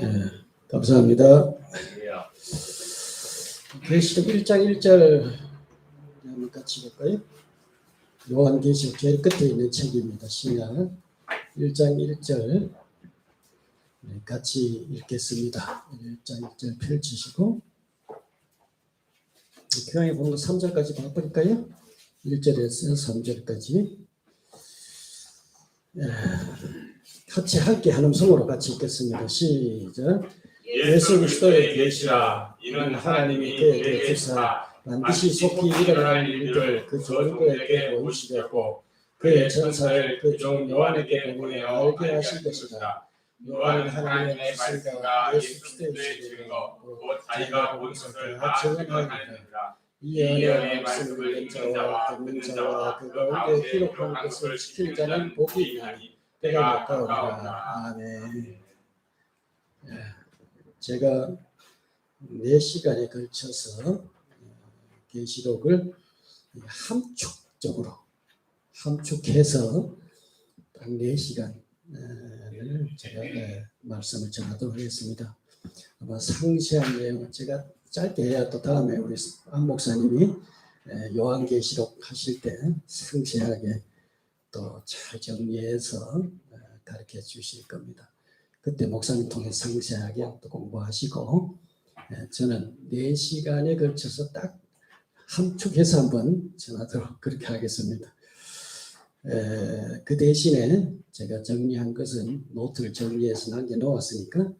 네, 감사합니다. 계시록 1장 1절 한번 같이 볼까요? 요한계시록 제일 끝에 있는 책입니다. 신약 1장 1절 같이 읽겠습니다. 1장 1절 펼치시고 교양에 보는 거 3절까지 바꿀까요? 1절에서 3절까지 같이 함께 한음성으로 같이 읽겠습니다. 시작. 예수 그리스도의 계시라. 이는 하나님이 그에게 주사 반드시 속히 일어날 일들을 그 종들에게 보이시겠고 그의 전사를 그 종 요한에게 보내 알게 하실 것이다. 요한은 하나님의 말씀과 예수 그리스도의 증거 곧 자기가 본 것을 다 증언하니라. 이 연의 말씀을 읽는 자와 듣는 자와 그 가운데 기록한 것을 지키는 자는 복이 있나니 때가 가까우리라. 아멘. 제가 4시간에 걸쳐서 계시록을 함축해서 딱 4시간을 제가 말씀을 전하도록 하겠습니다. 아마 상세한 내용은 제가 짧게 해야 또 다음에 우리 안 목사님이 요한계시록 하실 때 상세하게 또 잘 정리해서 가르쳐 주실 겁니다. 그때 목사님 통해 상세하게 또 공부하시고 저는 4시간에 걸쳐서 딱 함축해서 한번 전하도록 그렇게 하겠습니다. 그 대신에 제가 정리한 것은 노트를 정리해서 남겨놓았으니까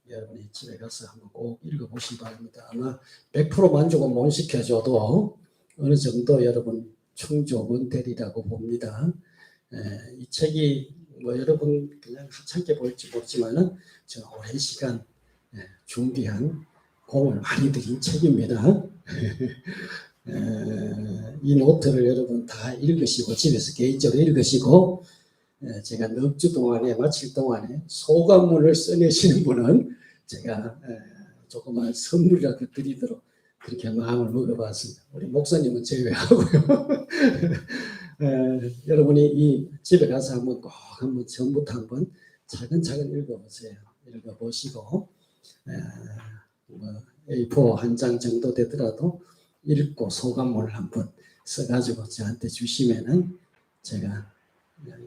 여러분이 집에 가서 한번 꼭 읽어보시기 바랍니다. 아마 100% 만족은 못 시켜줘도 어느 정도 여러분 충족은 되리라고 봅니다. 이 책이 뭐 여러분 그냥 하찮게 볼지 모르지만은 저 오랜 시간 준비한 공을 많이 들인 책입니다. 이 노트를 여러분 다 읽으시고 집에서 개인적으로 읽으시고 제가 넉 주 동안에 마칠 동안에 소감문을 써내시는 분은 제가 조그만 선물이라도 드리도록 그렇게 마음을 먹어봤습니다. 우리 목사님은 제외하고요. 여러분이 이 집에 가서 한번 꼭 한번 전부터 한번 차근차근 읽어보세요. 읽어보시고 뭐 A4 한 장 정도 되더라도 읽고 소감문을 한번 써가지고 저한테 주시면은 제가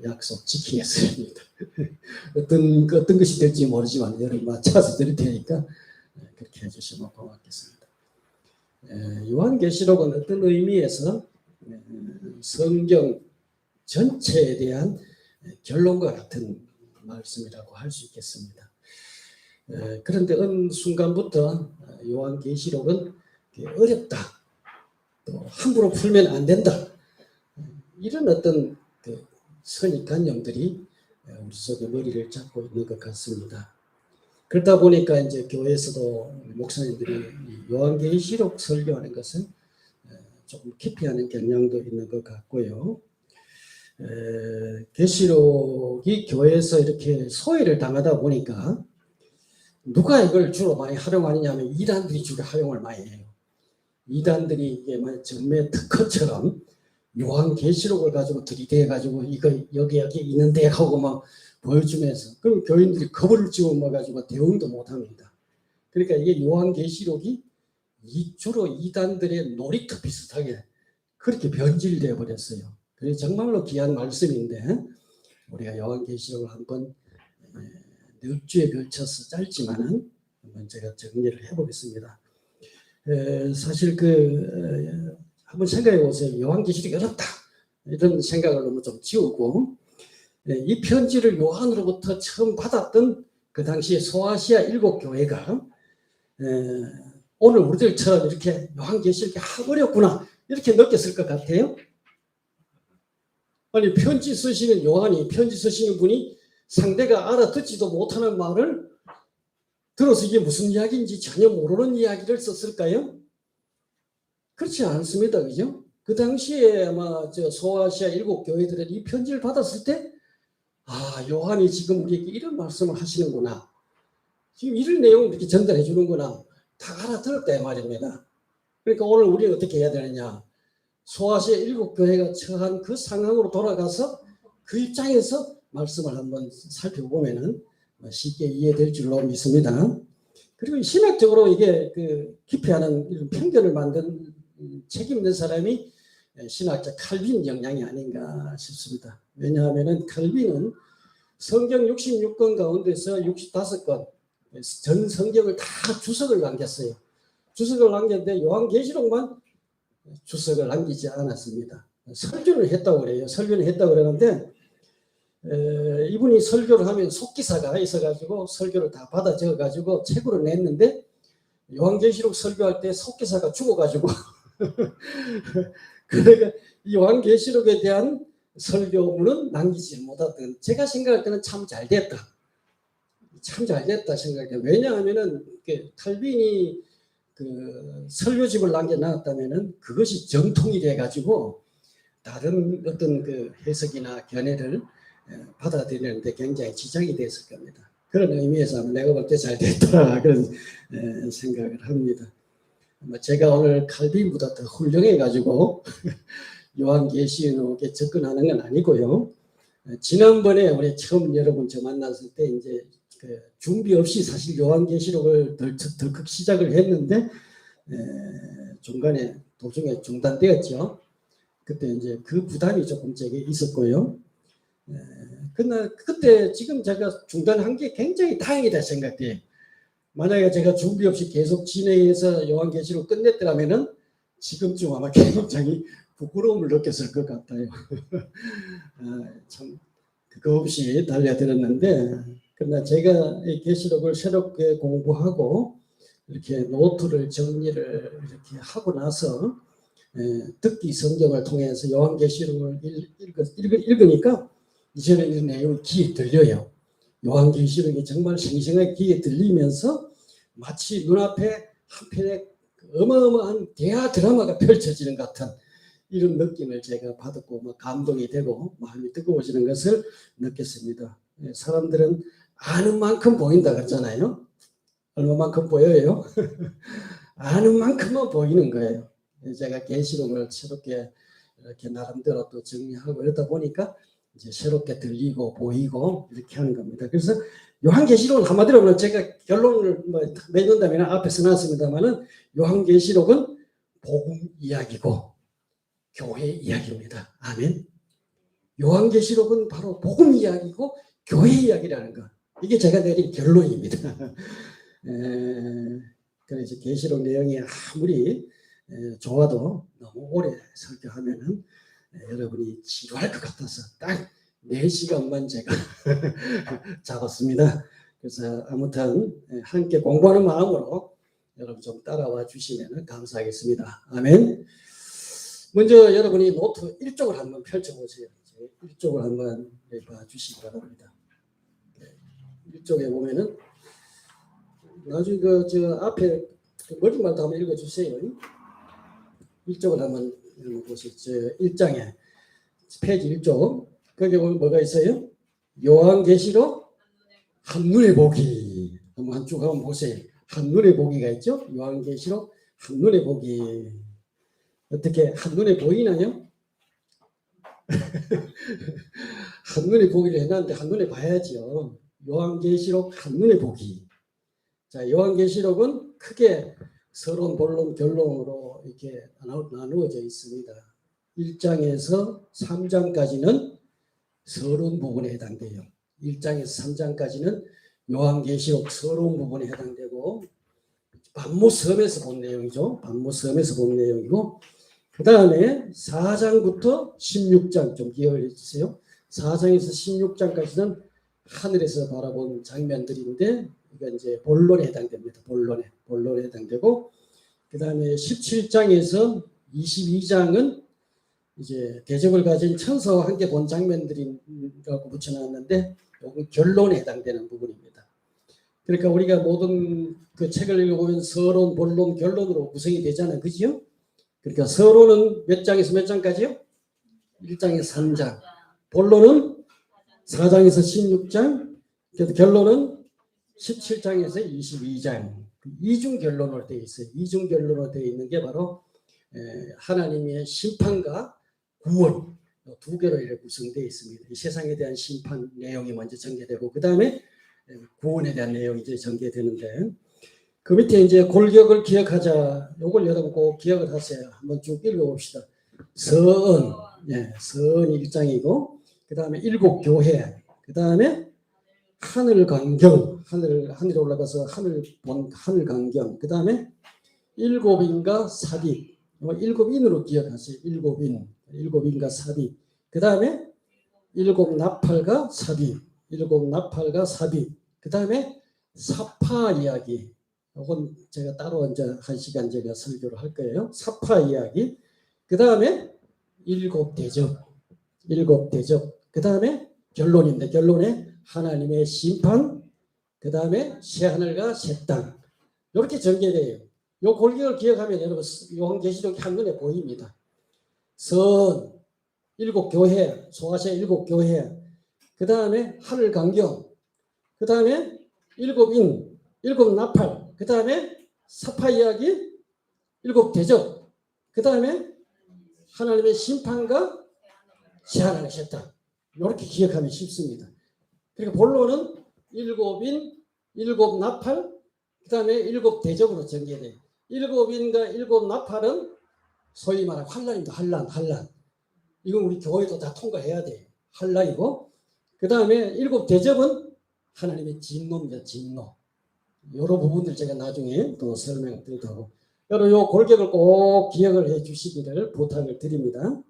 약속 지키겠습니다. 어떤 것이 될지 모르지만 여러분 맞춰서 드릴 테니까 그렇게 해주시면 고맙겠습니다. 요한계시록은 어떤 의미에서 성경 전체에 대한 결론과 같은 말씀이라고 할 수 있겠습니다. 그런데 어느 순간부터 요한계시록은 어렵다, 또 함부로 풀면 안 된다, 이런 어떤 그 선입관념들이 우리 속에 머리를 잡고 있는 것 같습니다. 그러다 보니까 이제 교회에서도 목사님들이 요한계시록 설교하는 것은 조금 깊이 하는 경향도 있는 것 같고요. 계시록이 교회에서 이렇게 소외를 당하다 보니까 누가 이걸 주로 많이 활용하느냐 하면 이단들이 주로 활용을 많이 해요. 이단들이 이게 전매 특허처럼 요한계시록을 가지고 들이대가지고 이거 여기 있는데 하고 막 보여주면서 그럼 교인들이 겁을 집어먹어가지고 대응도 못합니다. 그러니까 이게 요한계시록이 주로 이단들의 놀이터 비슷하게 그렇게 변질되어 버렸어요. 그래서 정말로 귀한 말씀인데 우리가 요한계시록을 한번 넉 주에 걸쳐서 짧지만은 한번 제가 정리를 해보겠습니다. 사실 한번 생각해 보세요. 요한계시록이 어렵다 이런 생각을 너무 좀 지우고 이 편지를 요한으로부터 처음 받았던 그 당시에 소아시아 7교회가 오늘 우리들처럼 이렇게 요한계시록이 어렵구나 이렇게 느꼈을 것 같아요. 아니 편지 쓰시는 요한이 편지 쓰시는 분이 상대가 알아듣지도 못하는 말을 들어서 이게 무슨 이야기인지 전혀 모르는 이야기를 썼을까요? 그렇지 않습니다. 그죠? 그 당시에 아마 소아시아 7교회들은 이 편지를 받았을 때 요한이 지금 우리에게 이런 말씀을 하시는구나. 지금 이런 내용을 이렇게 전달해 주는구나. 다 알아들었다 이 말입니다. 그러니까 오늘 우리는 어떻게 해야 되느냐. 소아시아 7교회가 처한 그 상황으로 돌아가서 그 입장에서 말씀을 한번 살펴보면은 쉽게 이해될 줄로 믿습니다. 그리고 신학적으로 이게 그 기피하는 이런 편견을 만든 책임 있는 사람이 신학자 칼빈 영향이 아닌가 싶습니다. 왜냐하면 칼빈은 성경 66권 가운데서 65권 전 성경을 다 주석을 남겼어요. 주석을 남겼는데 요한계시록만 주석을 남기지 않았습니다. 설교를 했다고 그래요. 설교를 했다고 그러는데 이분이 설교를 하면 속기사가 있어가지고 설교를 다 받아 적어가지고 책으로 냈는데 요한계시록 설교할 때 속기사가 죽어가지고 그러니까 이 요한계시록에 대한 설교문은 남기지 못하던 제가 생각할 때는 참 잘됐다. 참 잘됐다 생각해요. 왜냐하면은 칼빈이 그 설교집을 남겨놨다면은 그것이 정통이 돼가지고 다른 어떤 그 해석이나 견해를 받아들이는데 굉장히 지장이 됐을 겁니다. 그런 의미에서 내가 볼 때 잘 됐다 그런 생각을 합니다. 제가 오늘 칼빈보다 더 훌륭해가지고 요한계시록에 접근하는 건 아니고요. 지난번에 우리 처음 여러분 저 만났을 때 이제 그 준비 없이 사실 요한계시록을 덜컥 시작을 했는데 중간에 도중에 중단되었죠. 그때 이제 그 부담이 조금 제게 있었고요. 그러나 그때 지금 제가 중단한 게 굉장히 다행이다 생각돼요. 만약에 제가 준비 없이 계속 진행해서 요한계시록 끝냈더라면은 지금쯤 아마 굉장히 부끄러움을 느꼈을 것 같아요. 참 그거 없이 달려들었는데 그러나 제가 이 계시록을 새롭게 공부하고 이렇게 노트를 정리를 이렇게 하고 나서 듣기 성경을 통해서 요한계시록을 읽으니까 이제는 이 내용이 귀에 들려요. 요한계시록이 정말 생생하게 귀에 들리면서 마치 눈앞에 한편의 어마어마한 대하 드라마가 펼쳐지는 것 같은 이런 느낌을 제가 받았고 감동이 되고 마음이 뜨거워지는 것을 느꼈습니다. 사람들은 아는 만큼 보인다 그랬잖아요. 얼마만큼 보여요? 아는 만큼만 보이는 거예요. 제가 계시록을 새롭게 이렇게 나름대로 또 정리하고 이러다 보니까 이제 새롭게 들리고 보이고 이렇게 하는 겁니다. 그래서 요한계시록은 한마디로 보면 제가 결론을 맺는다면 앞에 써놨습니다만은 요한계시록은 복음 이야기고 교회 이야기입니다. 아멘. 요한계시록은 바로 복음 이야기고 교회 이야기라는 것. 이게 제가 내린 결론입니다. 그래서 계시록 내용이 아무리 좋아도 너무 오래 설교하면은 여러분이 지루할 것 같아서 딱 4시간만 제가 잡았습니다. 그래서 아무튼 함께 공부하는 마음으로 여러분 좀 따라와 주시면 감사하겠습니다. 아멘. 먼저 여러분이 노트 1쪽을 한번 펼쳐보세요. 1쪽을 한번 봐주시기 바랍니다. 1쪽에 보면은 나중에 저 앞에 머리말도 한번 읽어주세요. 1쪽을 한번 보시죠. 1장에 페이지 1쪽 거기 보면 뭐가 있어요? 요한계시록 한눈에 보기. 한번 쭉 한번 보세요. 한눈에 보기가 있죠? 요한계시록 한눈에 보기. 어떻게 한눈에 보이나요? 한눈에 보기를 해놨는데 한눈에 봐야죠. 요한계시록 한눈에 보기. 자, 요한계시록은 크게 서론, 본론, 결론으로 이렇게 나누어져 있습니다. 1장에서 3장까지는 서론 부분에 해당돼요. 1장에서 3장까지는 요한계시록 서론 부분에 해당되고 반모섬에서 본 내용이죠. 반모섬에서 본 내용이고 그 다음에 4장부터 16장 좀 기억을 해주세요. 4장에서 16장까지는 하늘에서 바라본 장면들인데 이건 이제 본론에 해당됩니다. 본론에 해당되고 그 다음에 17장에서 22장은 이제 대접을 가진 천사와 함께 본 장면들이라고 붙여놨는데 이건 결론에 해당되는 부분입니다. 그러니까 우리가 모든 그 책을 읽어보면 서론, 본론, 결론으로 구성이 되잖아요. 그죠? 그러니까 서론은 몇 장에서 몇 장까지요? 1장에서 3장. 본론은 4장에서 16장. 결론은 17장에서 22장. 이중 결론으로 되어 있어요. 이중 결론으로 되어 있는 게 바로 하나님의 심판과 구원 두 개로 이렇게 구성되어 있습니다. 이 세상에 대한 심판 내용이 먼저 전개되고 그 다음에 구원에 대한 내용이 이제 전개되는데 그 밑에 이제 골격을 기억하자. 요걸 여러분 꼭 기억을 하세요. 한번 쭉 읽어봅시다. 서은, 서은이 1장이고 그 다음에 일곱 교회, 그 다음에 하늘 광경, 하늘에 올라가서 하늘 광경, 그 다음에 일곱인과 사디, 일곱인으로 기억하세요. 일곱인과 사디, 그 다음에 일곱 나팔과 사디, 그 다음에 사파 이야기. 이건 제가 따로 이제 한 시간 제가 설교를 할 거예요. 사파 이야기. 그 다음에 일곱 대접. 그 다음에 결론인데 결론에 하나님의 심판. 그 다음에 새 하늘과 새 땅. 이렇게 전개돼요. 이 골격을 기억하면 여러분 요한계시록이 한눈에 보입니다. 선, 일곱 교회, 소아시아 일곱 교회. 그 다음에 하늘 강경. 그 다음에 일곱인, 일곱 나팔. 그 다음에 사파 이야기, 일곱 대접. 그 다음에 하나님의 심판과 새 하늘의 새 땅. 이렇게 기억하면 쉽습니다. 그러니까 본론은 일곱인, 일곱 나팔, 그 다음에 일곱 대접으로 전개돼요. 일곱인과 일곱 나팔은 소위 말하는 환란입니다. 환란. 이건 우리 교회도 다 통과해야 돼요. 환란이고, 그 다음에 일곱 대접은 하나님의 진노입니다. 진노. 여러 부분들 제가 나중에 또 설명드리도록 하고, 여러분 이 골격을 꼭 기억을 해 주시기를 부탁을 드립니다.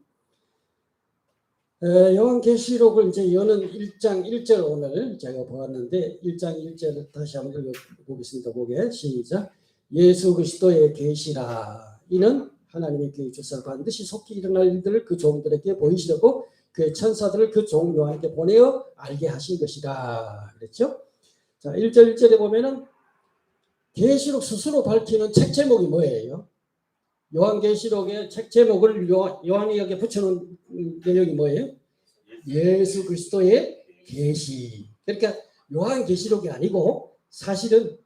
요한계시록을 이제 여는 1장 1절 오늘 제가 보았는데 1장 1절을 다시 한번 읽어보겠습니다. 보게 시작. 예수 그리스도의 계시라. 이는 하나님의 계획 주사 반드시 속히 일어날 일들을 그 종들에게 보이시려고 그의 천사들을 그 종 요한에게 보내어 알게 하신 것이라. 그랬죠? 자, 1절 1절에 보면은 계시록 스스로 밝히는 책 제목이 뭐예요? 요한계시록의 책 제목을 요한이 여기에 붙여놓은 내용이 뭐예요? 예수 그리스도의 계시. 그러니까 요한계시록이 아니고 사실은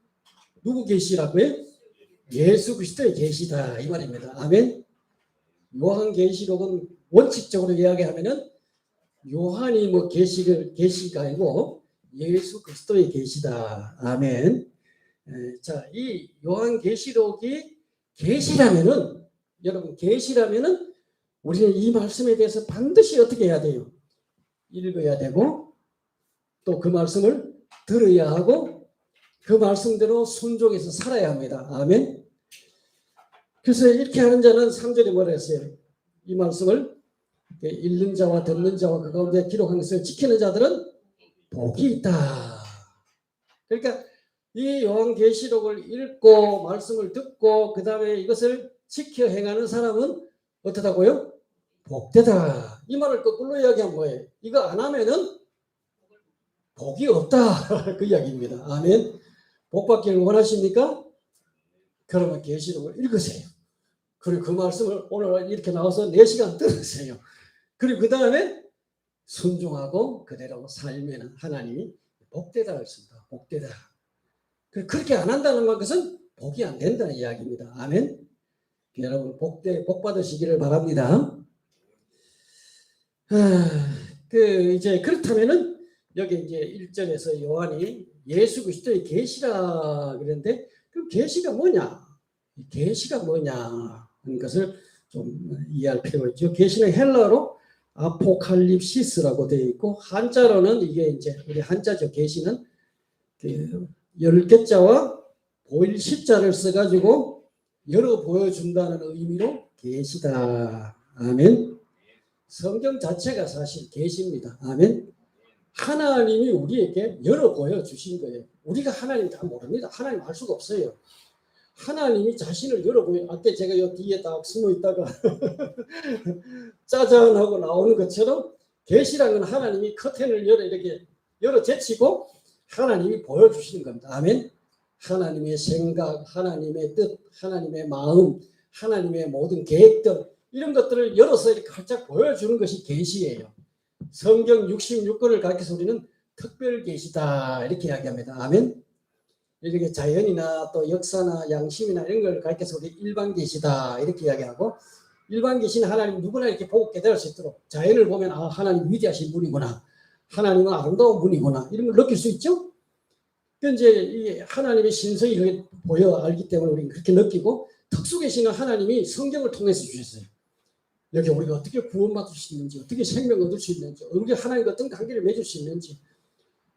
누구 계시라고요? 예수 그리스도의 계시다 이 말입니다. 아멘. 요한계시록은 원칙적으로 이야기하면은 요한이 뭐 계시가 아니고 예수 그리스도의 계시다. 아멘. 자, 이 요한계시록이 계시라면은 여러분 계시라면은 우리는 이 말씀에 대해서 반드시 어떻게 해야 돼요? 읽어야 되고 또 그 말씀을 들어야 하고 그 말씀대로 순종해서 살아야 합니다. 아멘. 그래서 이렇게 하는 자는 3절에 뭐라 했어요? 이 말씀을 읽는 자와 듣는 자와 그 가운데 기록한 것을 지키는 자들은 복이 있다. 그러니까 이 요한계시록을 읽고 말씀을 듣고 그 다음에 이것을 지켜 행하는 사람은 어떠다고요? 복되다. 이 말을 거꾸로 이야기하면 뭐예요? 이거 안 하면은 복이 없다. 그 이야기입니다. 아멘. 복 받기를 원하십니까? 그러면 계시록을 읽으세요. 그리고 그 말씀을 오늘 이렇게 나와서 4시간 들으세요. 그리고 그 다음에 순종하고 그대로 살면 하나님이 복되다 했습니다. 복되다. 그렇게 안 한다는 것은 복이 안 된다는 이야기입니다. 아멘. 여러분 복 받으시기를 바랍니다. 이제 그렇다면은 여기 이제 1절에서 요한이 예수 그리스도의 계시라 그랬는데 그럼 계시가 뭐냐? 계시가 뭐냐 하는 것을 좀 이해할 필요가 있죠. 계시는 헬라어로 아포칼립시스라고 되어 있고 한자로는 이게 이제 우리 한자죠. 계시는 그 10개자와 보일 십자를 써가지고 열어 보여준다는 의미로 계시다. 아멘. 성경 자체가 사실 계시입니다. 아멘. 하나님이 우리에게 열어 보여주신 거예요. 우리가 하나님 다 모릅니다. 하나님 알 수가 없어요. 하나님이 자신을 열어 보여. 아까 제가 요 뒤에 딱 숨어 있다가 짜잔 하고 나오는 것처럼 계시라는 건 하나님이 커튼을 이렇게 열어 제치고 하나님이 보여주시는 겁니다. 아멘. 하나님의 생각, 하나님의 뜻, 하나님의 마음, 하나님의 모든 계획들 이런 것들을 열어서 이렇게 활짝 보여주는 것이 계시예요. 성경 66권을 가르쳐서 우리는 특별 계시다 이렇게 이야기합니다. 아멘. 이렇게 자연이나 또 역사나 양심이나 이런 걸 가르쳐서 우리 일반 계시다 이렇게 이야기하고 일반 계시는 하나님 누구나 이렇게 보고 깨달을 수 있도록 자연을 보면 아 하나님 위대하신 분이구나. 하나님은 아름다운 분이구나. 이런 걸 느낄 수 있죠. 그 이제 이 하나님의 신성이 이렇게 보여 알기 때문에 우리는 그렇게 느끼고 특수 계시는 하나님이 성경을 통해서 주셨어요. 여기 우리가 어떻게 구원받을 수 있는지, 어떻게 생명 얻을 수 있는지, 어떻게 하나님과 어떤 관계를 맺을 수 있는지,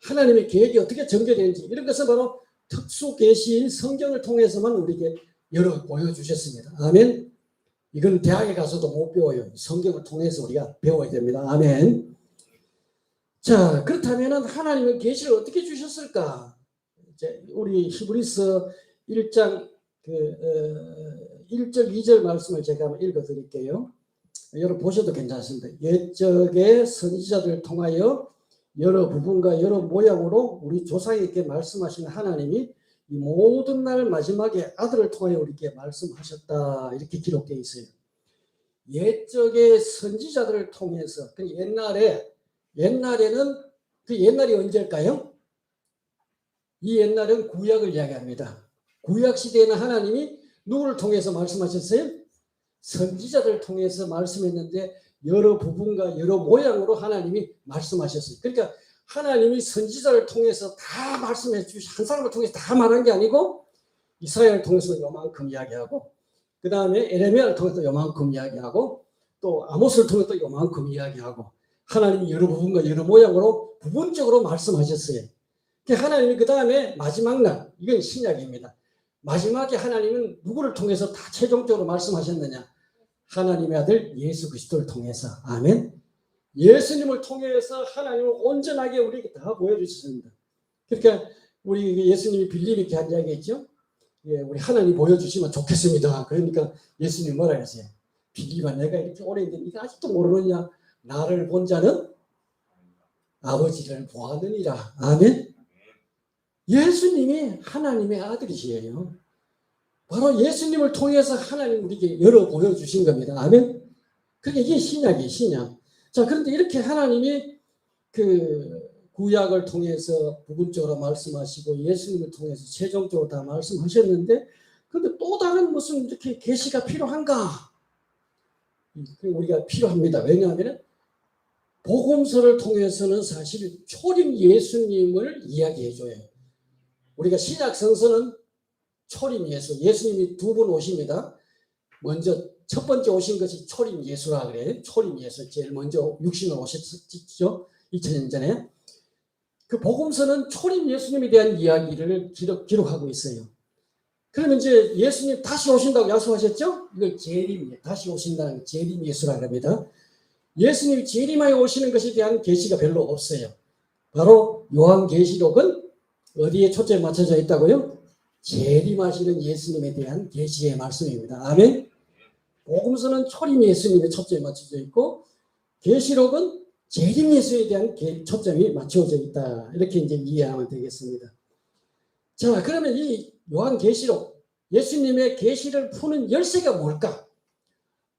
하나님의 계획이 어떻게 전개되는지 이런 것은 바로 특수 계시인 성경을 통해서만 우리에게 열어 보여주셨습니다. 아멘. 이건 대학에 가서도 못 배워요. 성경을 통해서 우리가 배워야 됩니다. 아멘. 자, 그렇다면 하나님은 계시를 어떻게 주셨을까? 이제 우리 히브리서 1장 1절 2절 말씀을 제가 한번 읽어드릴게요. 여러분 보셔도 괜찮습니다. 옛적의 선지자들을 통하여 여러 부분과 여러 모양으로 우리 조상에게 말씀하신 하나님이 이 모든 날 마지막에 아들을 통하여 우리에게 말씀하셨다 이렇게 기록되어 있어요. 옛적의 선지자들을 통해서 그 옛날에는 그 옛날이 언제일까요? 이 옛날은 구약을 이야기합니다. 구약 시대에는 하나님이 누구를 통해서 말씀하셨어요? 선지자들을 통해서 말씀했는데 여러 부분과 여러 모양으로 하나님이 말씀하셨어요. 그러니까 하나님이 선지자를 통해서 다 말씀해 주시, 한 사람을 통해서 다 말한 게 아니고 이사야를 통해서 요만큼 이야기하고 그 다음에 에레미야를 통해서 요만큼 이야기하고 또 아모스를 통해서 또 요만큼 이야기하고 하나님이 여러 부분과 여러 모양으로 부분적으로 말씀하셨어요. 하나님이 그 다음에 마지막 날, 이건 신약입니다. 마지막에 하나님은 누구를 통해서 다 최종적으로 말씀하셨느냐? 하나님의 아들 예수 그리스도를 통해서. 아멘. 예수님을 통해서 하나님을 온전하게 우리에게 다 보여주셨습니다. 그러니까 우리 예수님이 빌립이 이렇게 한 이야기 있죠. 예, 우리 하나님 보여주시면 좋겠습니다. 그러니까 예수님 뭐라 그랬어요? 빌립아, 내가 이렇게 오래 있는데 네가 아직도 모르느냐? 나를 본 자는 아버지를 보았느니라. 아멘. 예수님이 하나님의 아들이시에요. 바로 예수님을 통해서 하나님 우리에게 열어 보여주신 겁니다. 아멘. 그게 이게 신약이에요. 신약. 자, 그런데 이렇게 하나님이 그 구약을 통해서 부분적으로 말씀하시고 예수님을 통해서 최종적으로 다 말씀하셨는데 그런데 또 다른 무슨 이렇게 계시가 필요한가? 우리가 필요합니다. 왜냐하면 복음서를 통해서는 사실 초림 예수님을 이야기해줘요. 우리가 신약 성서는 초림 예수, 예수님이 두 번 오십니다. 먼저 첫 번째 오신 것이 초림 예수라 그래요. 초림 예수, 제일 먼저 육신으로 오셨죠. 2000년 전에. 그 복음서는 초림 예수님에 대한 이야기를 기록하고 있어요. 그러면 이제 예수님 다시 오신다고 약속하셨죠? 이걸 재림, 다시 오신다는 재림 예수라고 합니다. 예수님이 재림하여 오시는 것에 대한 계시가 별로 없어요. 바로 요한계시록은 어디에 초점이 맞춰져 있다고요? 재림하시는 예수님에 대한 계시의 말씀입니다. 아멘. 복음서는 초림 예수님의 초점이 맞춰져 있고 계시록은 재림 예수에 대한 초점이 맞춰져 있다. 이렇게 이제 이해하면 되겠습니다. 자, 그러면 이 요한계시록 예수님의 계시를 푸는 열쇠가 뭘까?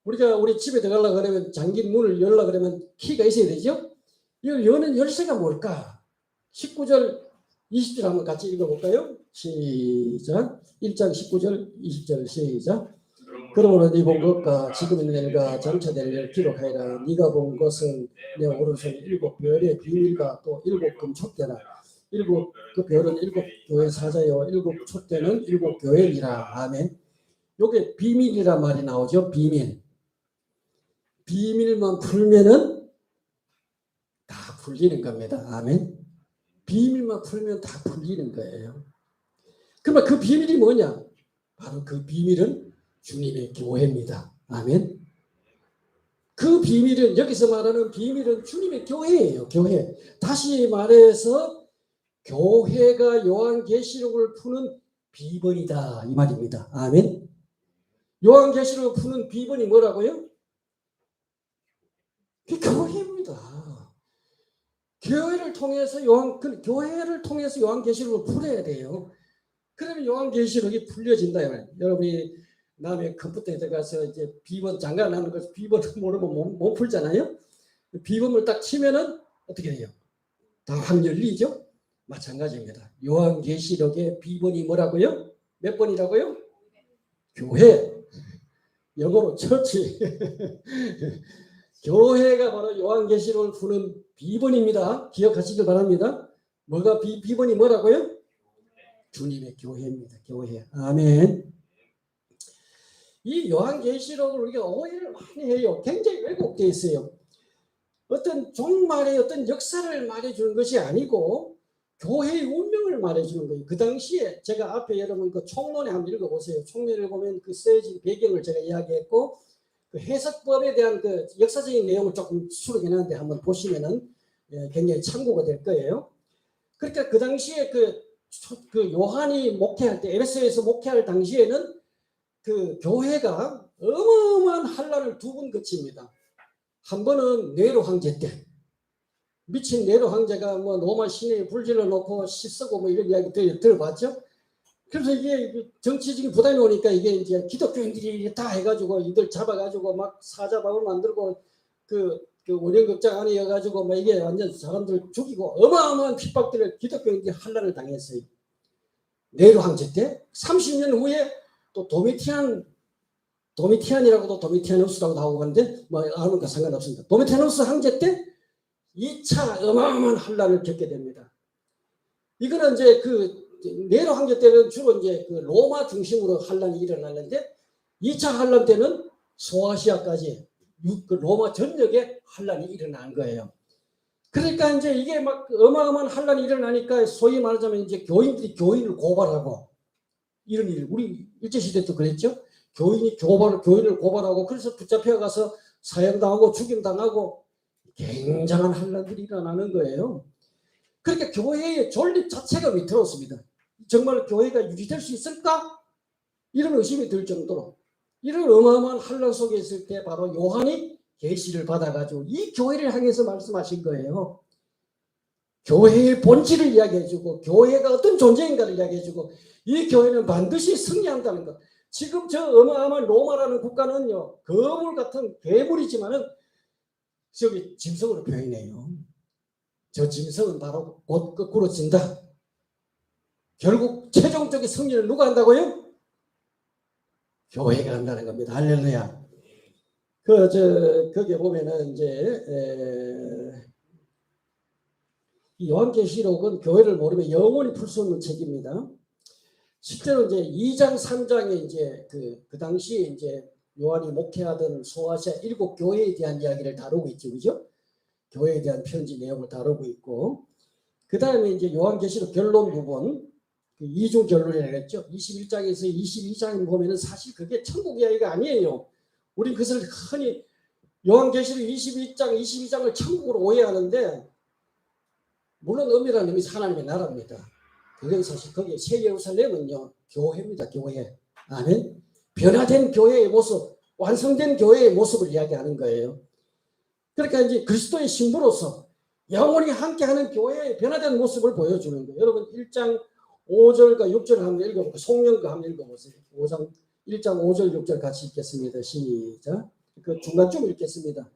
우리가 우리 집에 들어가려고 그러면 잠긴 문을 열려고 그러면 키가 있어야 되죠? 이걸 여는 열쇠가 뭘까? 19절 20절 한번 같이 읽어볼까요? 시작. 1장 19절 20절 시작. 그러므로 네 본 것과 지금 있는 일과 장차 될 일을 기록하여라. 네가 본 것은 내 오른손 일곱 별의 비밀과 또 일곱 금 촛대라. 일곱 그 별은 일곱 교회 사자요 일곱 촛대는 일곱 교회니라. 아멘. 요게 비밀이란 말이 나오죠. 비밀. 비밀만 풀면은 다 풀리는 겁니다. 아멘. 비밀만 풀면 다 풀리는 거예요. 그러면 그 비밀이 뭐냐? 바로 그 비밀은 주님의 교회입니다. 아멘. 그 비밀은 여기서 말하는 비밀은 주님의 교회예요. 교회. 다시 말해서 교회가 요한계시록을 푸는 비번이다 이 말입니다. 아멘. 요한계시록을 푸는 비번이 뭐라고요? 그 교회입니다. 교회를 통해서 교회를 통해서 요한계시록을 풀어야 돼요. 그러면 요한계시록이 풀려진다. 여러분이 남의 컴퓨터에 들어가서 이제 비번 장관하는 거 비번을 모르면 못 풀잖아요. 비번을 딱 치면은 어떻게 돼요? 다 확 열리죠. 마찬가지입니다. 요한계시록의 비번이 뭐라고요? 몇 번이라고요? 교회. 영어로 처치. 교회가 바로 요한계시록을 푸는 비번입니다. 기억하시길 바랍니다. 뭐가 비번이 뭐라고요? 주님의 교회입니다. 교회. 아멘. 이 요한계시록을 우리가 오해를 많이 해요. 굉장히 왜곡되어 있어요. 어떤 종말의 어떤 역사를 말해주는 것이 아니고 교회의 운명을 말해주는 거예요. 그 당시에 제가 앞에 여러분 그 총론에 한번 읽어보세요. 총론을 보면 그 쓰여진 배경을 제가 이야기했고 그 해석법에 대한 그 역사적인 내용을 조금 수록해놨는데 한번 보시면은 굉장히 참고가 될 거예요. 그러니까 그 당시에 그 요한이 목회할 때 에베소에서 목회할 당시에는 그 교회가 어마어마한 환란을 두 번 거칩니다. 한 번은 네로 황제 때 미친 네로 황제가 뭐 로마 시내에 불질러 놓고 씻쓰고 뭐 이런 이야기 들어봤죠? 그래서 이게 정치적인 부담이 오니까 이게 이제 기독교인들이 다 해가지고 이들 잡아가지고 막 사자박을 만들고 그 원형극장 안에 여가지고 막 이게 완전 사람들 죽이고 어마어마한 핍박들을 기독교인들이 환란을 당했어요. 네로 황제 때 30년 후에 또 도미티안이라고도 도미티아누스라고 나오고 하는데 뭐 아는 거 상관없습니다. 도미티아누스 황제 때 2차 어마어마한 환란을 겪게 됩니다. 이거는 이제 그 네로 황제 때는 주로 이제 그 로마 중심으로 환란이 일어났는데 2차 환란 때는 소아시아까지 그 로마 전역에 환란이 일어난 거예요. 그러니까 이제 이게 막 어마어마한 환란이 일어나니까 소위 말하자면 이제 교인들이 교인을 고발하고 이런 일 우리 일제시대 때 그랬죠. 교인을 고발하고 그래서 붙잡혀 가서 사형당하고 죽임당하고 굉장한 환란들이 일어나는 거예요. 그러니까 교회의 존립 자체가 위태롭습니다. 정말 교회가 유지될 수 있을까? 이런 의심이 들 정도로 이런 어마어마한 환란 속에 있을 때 바로 요한이 계시를 받아가지고 이 교회를 향해서 말씀하신 거예요. 교회의 본질을 이야기해주고 교회가 어떤 존재인가를 이야기해주고 이 교회는 반드시 승리한다는 것. 지금 저 어마어마한 로마라는 국가는요 거물 같은 괴물이지만은 저기 짐승으로 표현해요. 저 짐승은 바로 곧 거꾸로 진다. 결국 최종적인 승리를 누가 한다고요? 교회가 한다는 겁니다. 할렐루야. 거기에 보면은 이제 이 요한계시록은 교회를 모르면 영원히 풀 수 없는 책입니다. 실제로 이제 2장, 3장에 이제 그 당시에 이제 요한이 목회하던 소아시아 7교회에 대한 이야기를 다루고 있죠, 그죠? 교회에 대한 편지 내용을 다루고 있고, 그 다음에 이제 요한계시록 결론 부분, 그 이중 결론이라고 했죠. 21장에서 22장 보면은 사실 그게 천국 이야기가 아니에요. 우리 그것을 흔히 요한계시록 22장, 22장을 천국으로 오해하는데, 물론 엄밀한 의미에서 하나님의 나라입니다. 그건 사실 거기 새 예루살렘은요 교회입니다. 교회. 아멘. 변화된 교회의 모습, 완성된 교회의 모습을 이야기하는 거예요. 그러니까 이제 그리스도의 신부로서 영원히 함께하는 교회의 변화된 모습을 보여주는 거예요. 여러분 1장 5절과 6절 한번 읽어보고 송명과 한번 읽어보세요. 1장 5절 6절 같이 읽겠습니다. 시작. 그 중간쯤 읽겠습니다.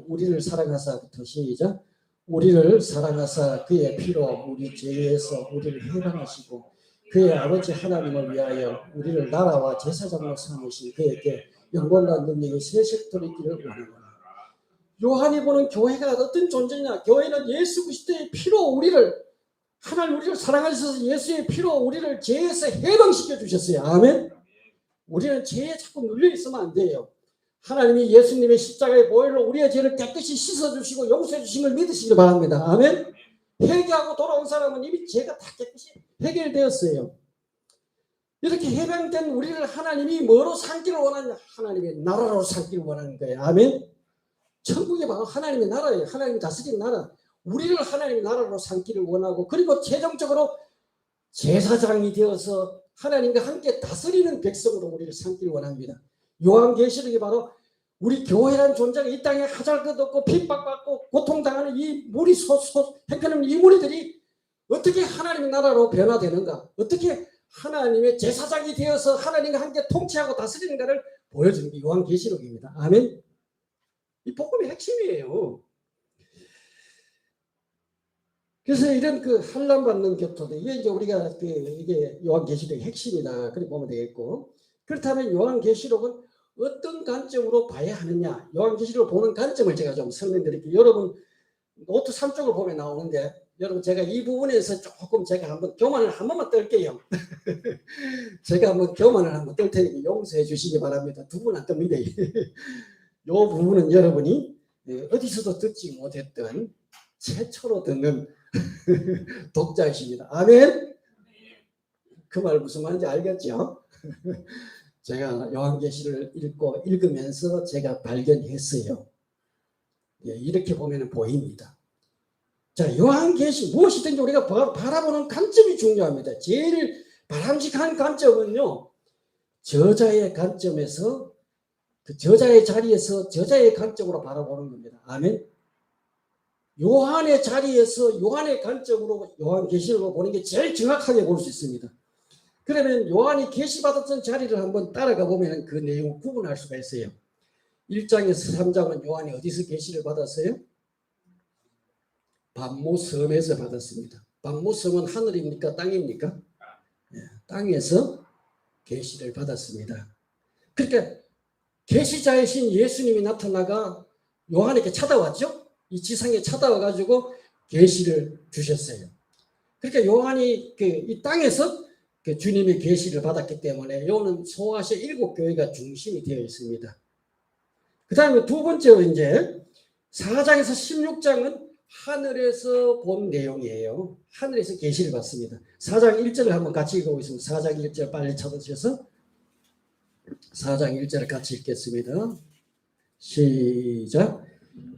우리를 사랑하사부터 시작. 우리를 사랑하사 그의 피로 우리 죄에서 우리를 해방하시고 그의 아버지 하나님을 위하여 우리를 나라와 제사장으로 삼으신 그에게 영광과 능력이 세세토록 있기를 원하노라. 요한이 보는 교회가 어떤 존재냐? 교회는 예수 그리스도의 피로 하나님 우리를 사랑하셔서 예수의 피로 우리를 죄에서 해방시켜 주셨어요. 아멘. 우리는 죄에 자꾸 눌려 있으면 안 돼요. 하나님이 예수님의 십자가의 보혈로 우리의 죄를 깨끗이 씻어주시고 용서해 주신 걸 믿으시기 바랍니다. 아멘. 회개하고 돌아온 사람은 이미 죄가 다 깨끗이 해결되었어요. 이렇게 해방된 우리를 하나님이 뭐로 삼기를 원하냐? 하나님의 나라로 삼기를 원하는 거예요. 아멘. 천국이 바로 하나님의 나라예요. 하나님이 다스리는 나라. 우리를 하나님의 나라로 삼기를 원하고 그리고 최종적으로 제사장이 되어서 하나님과 함께 다스리는 백성으로 우리를 삼기를 원합니다. 요한계시록이 바로 우리 교회라는 존재가 이 땅에 하잘것없고 핍박받고 고통당하는 이 무리 형편없는 이 무리들이 어떻게 하나님의 나라로 변화되는가, 어떻게 하나님의 제사장이 되어서 하나님과 함께 통치하고 다스리는가를 보여주는 게 요한계시록입니다. 아멘. 이 복음의 핵심이에요. 그래서 이런 그 환난받는 교토들, 이게 이제 우리가 이게 요한계시록의 핵심이다. 그렇게 보면 되겠고, 그렇다면 요한계시록은 어떤 관점으로 봐야 하느냐? 요한계시록을 보는 관점을 제가 좀 설명드릴게요. 여러분 노트 3쪽을 보면 나오는데 여러분 제가 이 부분에서 조금 제가 한번 교만을 한 번만 떨게요. 제가 한번 교만을 한번 떨 테니까 용서해 주시기 바랍니다. 두 분 안 뜹니다. 이 부분은 여러분이 어디서도 듣지 못했던 최초로 듣는 독자이십니다. 아멘. 그 말 무슨 말인지 알겠죠? 제가 요한계시를 읽으면서 제가 발견했어요. 이렇게 보면 보입니다. 자, 요한계시 무엇이든지 우리가 바라보는 관점이 중요합니다. 제일 바람직한 관점은요, 저자의 관점에서 그 저자의 자리에서 저자의 관점으로 바라보는 겁니다. 아멘. 요한의 자리에서 요한의 관점으로 요한계시록을 보는 게 제일 정확하게 볼 수 있습니다. 그러면 요한이 계시받았던 자리를 한번 따라가 보면 그 내용을 구분할 수가 있어요. 1장에서 3장은 요한이 어디서 계시를 받았어요? pat모섬에서 받았습니다. pat모섬은 하늘입니까? 땅입니까? 땅에서 계시를 받았습니다. 그러니까 계시자이신 예수님이 나타나가 요한에게 찾아왔죠. 이 지상에 찾아와 가지고 계시를 주셨어요. 그러니까 요한이 이 땅에서 그 주님의 계시를 받았기 때문에 요는 소아시아 7교회가 중심이 되어 있습니다. 그 다음에 두 번째로 이제 4장에서 16장은 하늘에서 본 내용이에요. 하늘에서 계시를 받습니다. 4장 1절을 한번 같이 읽어보겠습니다. 4장 1절 빨리 찾으셔서 4장 1절을 같이 읽겠습니다. 시작.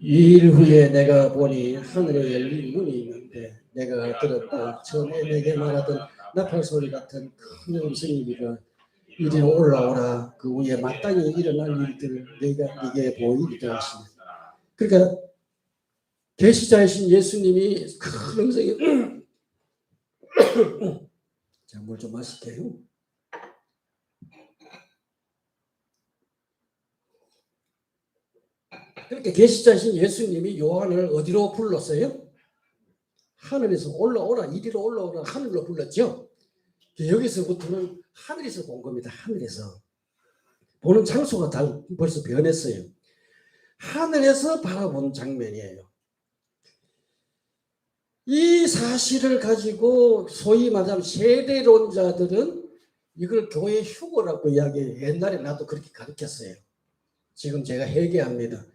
2일 후에 내가 보니 하늘에 열린 문이 있는데 내가 들었다. 처음에 내게 말하던 나팔 소리 같은 큰 음성이 이리로 올라오라. 그 위에 마땅히 일어날 일들을 내가 네게 보이리라 하시네. 그러니까 계시자이신 예수님이 큰 음성이 자, 물 좀 마실게요. 그렇게 계시자이신 예수님이 요한을 어디로 불렀어요? 하늘에서 올라오라, 이리로 올라오라, 하늘로 불렀죠. 여기서부터는 하늘에서 본 겁니다. 하늘에서 보는 장소가 벌써 변했어요. 하늘에서 바라본 장면이에요. 이 사실을 가지고 소위 말하면 세대론자들은 이걸 교회 휴거라고 이야기해요. 옛날에 나도 그렇게 가르쳤어요. 지금 제가 회개합니다.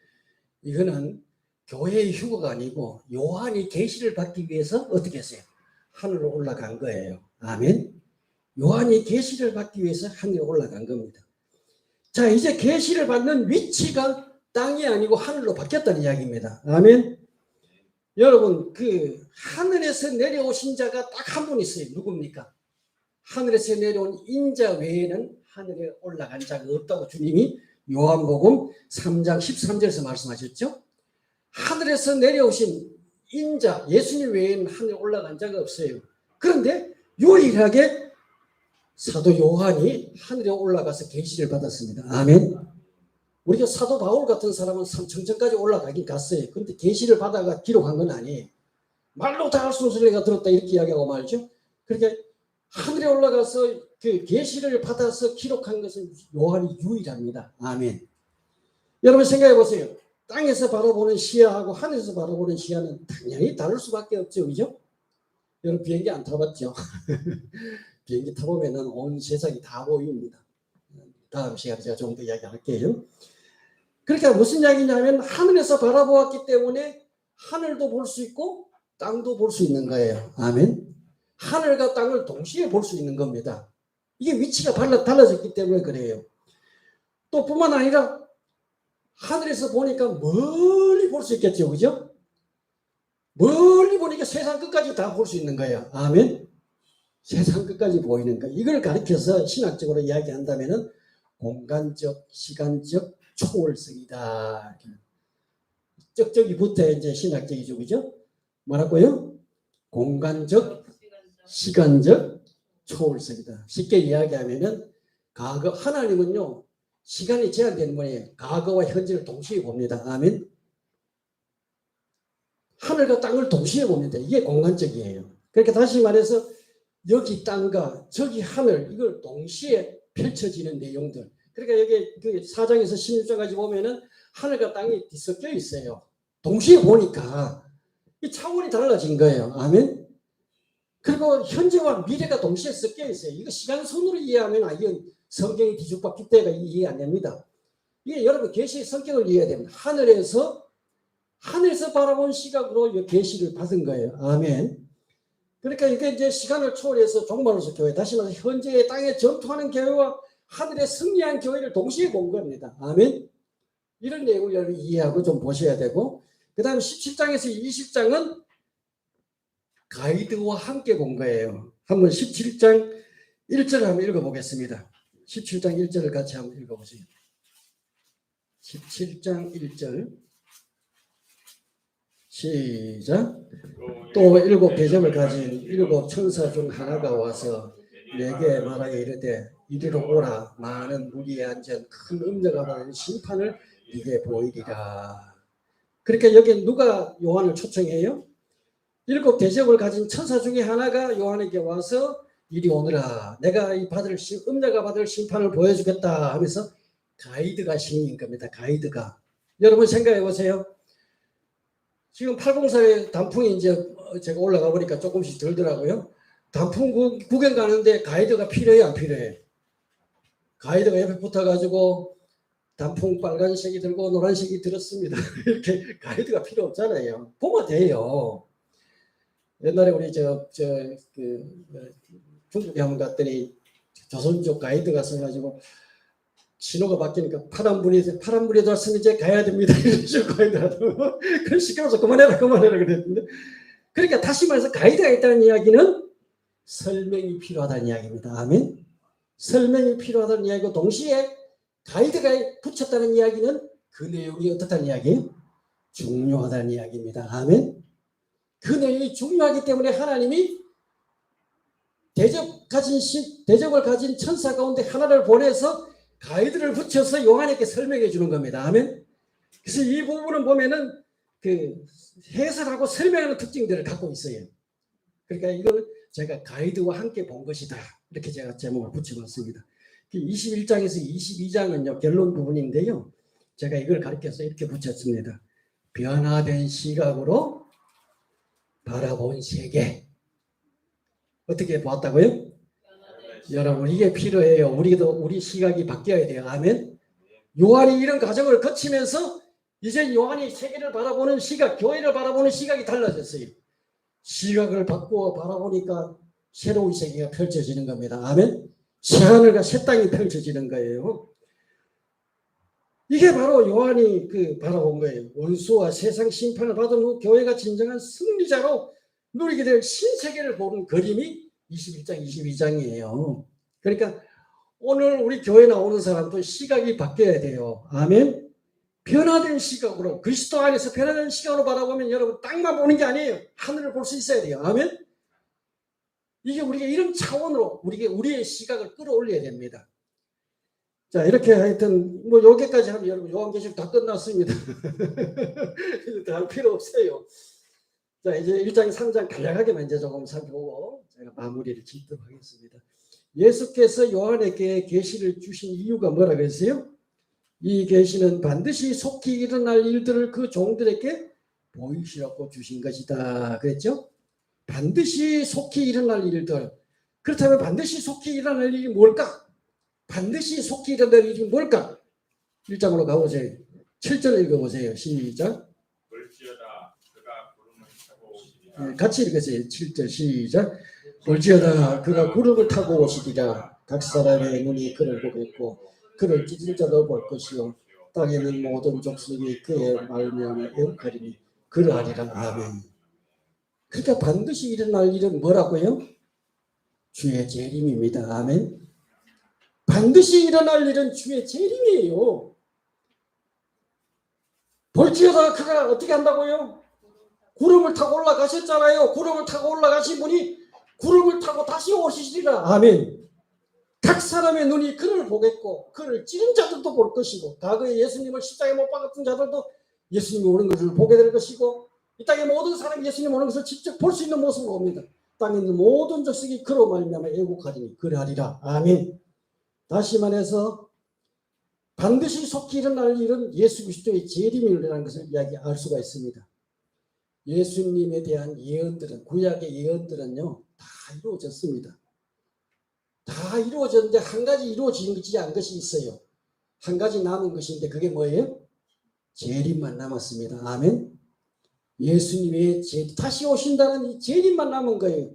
이거는 교회의 휴거가 아니고 요한이 계시를 받기 위해서 어떻게 했어요? 하늘로 올라간 거예요. 아멘. 요한이 계시를 받기 위해서 하늘로 올라간 겁니다. 자, 이제 계시를 받는 위치가 땅이 아니고 하늘로 바뀌었다는 이야기입니다. 아멘. 여러분, 그 하늘에서 내려오신 자가 딱 한 분 있어요. 누굽니까? 하늘에서 내려온 인자 외에는 하늘에 올라간 자가 없다고 주님이 요한복음 3장 13절에서 말씀하셨죠. 하늘에서 내려오신 인자 예수님 외에는 하늘에 올라간 자가 없어요. 그런데 유일하게 사도 요한이 하늘에 올라가서 계시를 받았습니다. 아멘. 우리가 사도 바울 같은 사람은 삼천천까지 올라가긴 갔어요. 그런데 계시를 받아가 기록한 건 아니에요. 말로 다 할 수 없는 내가 들었다 이렇게 이야기하고 말이죠. 그러니까 하늘에 올라가서 그 계시를 받아서 기록한 것은 요한이 유일합니다. 아멘. 여러분 생각해 보세요. 땅에서 바라보는 시야하고 하늘에서 바라보는 시야는 당연히 다를 수밖에 없죠. 그죠? 여러분 비행기 안 타봤죠? 비행기 타보면 온 세상이 다 보입니다. 다음 시간에 제가 좀 더 이야기할게요. 그러니까 무슨 이야기냐면 하늘에서 바라보았기 때문에 하늘도 볼 수 있고 땅도 볼 수 있는 거예요. 아멘. 하늘과 땅을 동시에 볼 수 있는 겁니다. 이게 위치가 달라졌기 때문에 그래요. 또 뿐만 아니라 하늘에서 보니까 멀리 볼 수 있겠죠. 그죠? 멀리 보니까 세상 끝까지 다 볼 수 있는 거예요. 아멘. 세상 끝까지 보이는 거. 이걸 가리켜서 신학적으로 이야기한다면은 공간적, 시간적 초월성이다. 쩍쩍이 붙어 이제 신학적이죠. 그죠? 뭐라고요? 공간적, 시간적 초월성이다. 쉽게 이야기하면은 과거, 하나님은요, 시간이 제한되는 거예요. 과거와 현재를 동시에 봅니다. 아멘. 하늘과 땅을 동시에 봅니다. 이게 공간적이에요. 그러니까 다시 말해서 여기 땅과 저기 하늘 이걸 동시에 펼쳐지는 내용들. 그러니까 여기 그 4장에서 16장까지 보면은 하늘과 땅이 뒤섞여 있어요. 동시에 보니까 이 차원이 달라진 거예요. 아멘. 그리고 현재와 미래가 동시에 섞여 있어요. 이거 시간선으로 이해하면 이건 성경이 뒤죽박죽 때가 이해 안 됩니다. 이게 여러분 계시의 성격을 이해해야 됩니다. 하늘에서 바라본 시각으로 계시를 받은 거예요. 아멘. 그러니까 이게 이제 시간을 초월해서 종말로서 교회, 다시 말해서 현재의 땅에 전투하는 교회와 하늘에 승리한 교회를 동시에 본 겁니다. 아멘. 이런 내용을 여러분 이해하고 좀 보셔야 되고, 그 다음에 17장에서 20장은 가이드와 함께 본 거예요. 한번 17장 1절을 한번 읽어보겠습니다. 17장 1절을 같이 한번 읽어보세요. 17장 1절 시작. 또 7 대접을 가진 7 천사 중 하나가 와서 내게 말하여 이르되 이리로 오라. 많은 무리에 앉은 큰 음녀가 받는 심판을 네게 보이리라. 그러니까 여기 누가 요한을 초청해요? 7 대접을 가진 천사 중에 하나가 요한에게 와서 이리 오너라. 내가 이 음녀가 받을 심판을 보여주겠다 하면서 가이드가 생긴 겁니다. 가이드가. 여러분 생각해 보세요. 지금 804에 단풍이 이제 제가 올라가 보니까 조금씩 들더라고요. 단풍 구경 가는데 가이드가 필요해요, 안 필요해요? 가이드가 옆에 붙어가지고 단풍 빨간색이 들고 노란색이 들었습니다. 이렇게 가이드가 필요 없잖아요. 보면 돼요. 옛날에 우리 중국에 한번 갔더니 조선족 가이드가 써가지고 신호가 바뀌니까 파란불이 들어왔으면 이제 가야 됩니다. 이런 식으로 가이드 하더라고요. 그런 시끄러워서 그만해라 그랬는데. 그러니까 다시 말해서 가이드가 있다는 이야기는 설명이 필요하다는 이야기입니다. 아멘. 설명이 필요하다는 이야기고 동시에 가이드가 붙였다는 이야기는 그 내용이 어떻다는 이야기예요? 중요하다는 이야기입니다. 아멘. 그 내용이 중요하기 때문에 하나님이 대접을 가진 천사 가운데 하나를 보내서 가이드를 붙여서 요한에게 설명해 주는 겁니다. 아멘. 그래서 이 부분은 보면은 그 해설하고 설명하는 특징들을 갖고 있어요. 그러니까 이걸 제가 가이드와 함께 본 것이다. 이렇게 제가 제목을 붙여봤습니다. 21장에서 22장은요, 결론 부분인데요. 제가 이걸 가르쳐서 이렇게 붙였습니다. 변화된 시각으로 바라본 세계. 어떻게 보았다고요? 여러분, 이게 필요해요. 우리 시각이 바뀌어야 돼요. 아멘. 요한이 이런 과정을 거치면서 이제 요한이 세계를 바라보는 시각, 교회를 바라보는 시각이 달라졌어요. 시각을 바꾸어 바라보니까 새로운 세계가 펼쳐지는 겁니다. 아멘. 새하늘과 새 땅이 펼쳐지는 거예요. 이게 바로 요한이 바라본 거예요. 원수와 세상 심판을 받은 후 교회가 진정한 승리자로 누리게 될 신세계를 보는 그림이 21장, 22장이에요. 그러니까 오늘 우리 교회 나오는 사람도 시각이 바뀌어야 돼요. 아멘. 변화된 시각으로, 그리스도 안에서 변화된 시각으로 바라보면 여러분 땅만 보는 게 아니에요. 하늘을 볼 수 있어야 돼요. 아멘. 이게 우리가 이런 차원으로 우리의 시각을 끌어올려야 됩니다. 자, 이렇게 하여튼 여기까지 하면 여러분 요한계시록 다 끝났습니다. 다 할 필요 없어요. 자, 이제 1장, 3장 간략하게만 이제 조금 살펴보고 제가 마무리를 짓도록 하겠습니다. 예수께서 요한에게 계시를 주신 이유가 뭐라 그랬어요? 이 계시는 반드시 속히 일어날 일들을 그 종들에게 보이시라고 주신 것이다. 그랬죠? 반드시 속히 일어날 일들. 그렇다면 반드시 속히 일어날 일이 뭘까? 반드시 속히 일어날 일이 뭘까? 1장으로 가보세요. 7절 읽어보세요. 시작. 볼지어다 그가 구름을 타고 오시리라. 같이 읽으세요. 7절 시작. 볼지어다 그가 구름을 타고 오시리라. 각 사람의 눈이 그를 보겠고 그를 찢은 자도 볼 것이요 땅에 있는 모든 족속이 그의 말미암아 애국하리니 그러하리라. 아멘. 그러니까 반드시 일어날 일은 뭐라고요? 주의 재림입니다. 아멘. 반드시 일어날 일은 주의 재림이에요. 볼지어다 그가 어떻게 한다고요? 구름을 타고 올라가셨잖아요. 구름을 타고 올라가신 분이 구름을 타고 다시 오시리라. 아멘. 각 사람의 눈이 그를 보겠고 그를 찌른 자들도 볼 것이고 과거에 예수님을 십자가에 못 박았던 자들도 예수님이 오는 것을 보게 될 것이고 이 땅의 모든 사람이 예수님 오는 것을 직접 볼 수 있는 모습으로 옵니다. 땅에 있는 모든 족속이 그로 말미암아 애국하리니 그러하리라. 아멘. 다시 말해서 반드시 속히 일어날 일은 예수 그리스도의 재림이라는 것을 알 수가 있습니다. 예수님에 대한 예언들은, 구약의 예언들은요 다 이루어졌습니다. 다 이루어졌는데 한 가지 이루어지지 않은 것이 있어요. 한 가지 남은 것인데 그게 뭐예요? 재림만 남았습니다. 아멘. 예수님의 다시 오신다는 이 재림만 남은 거예요.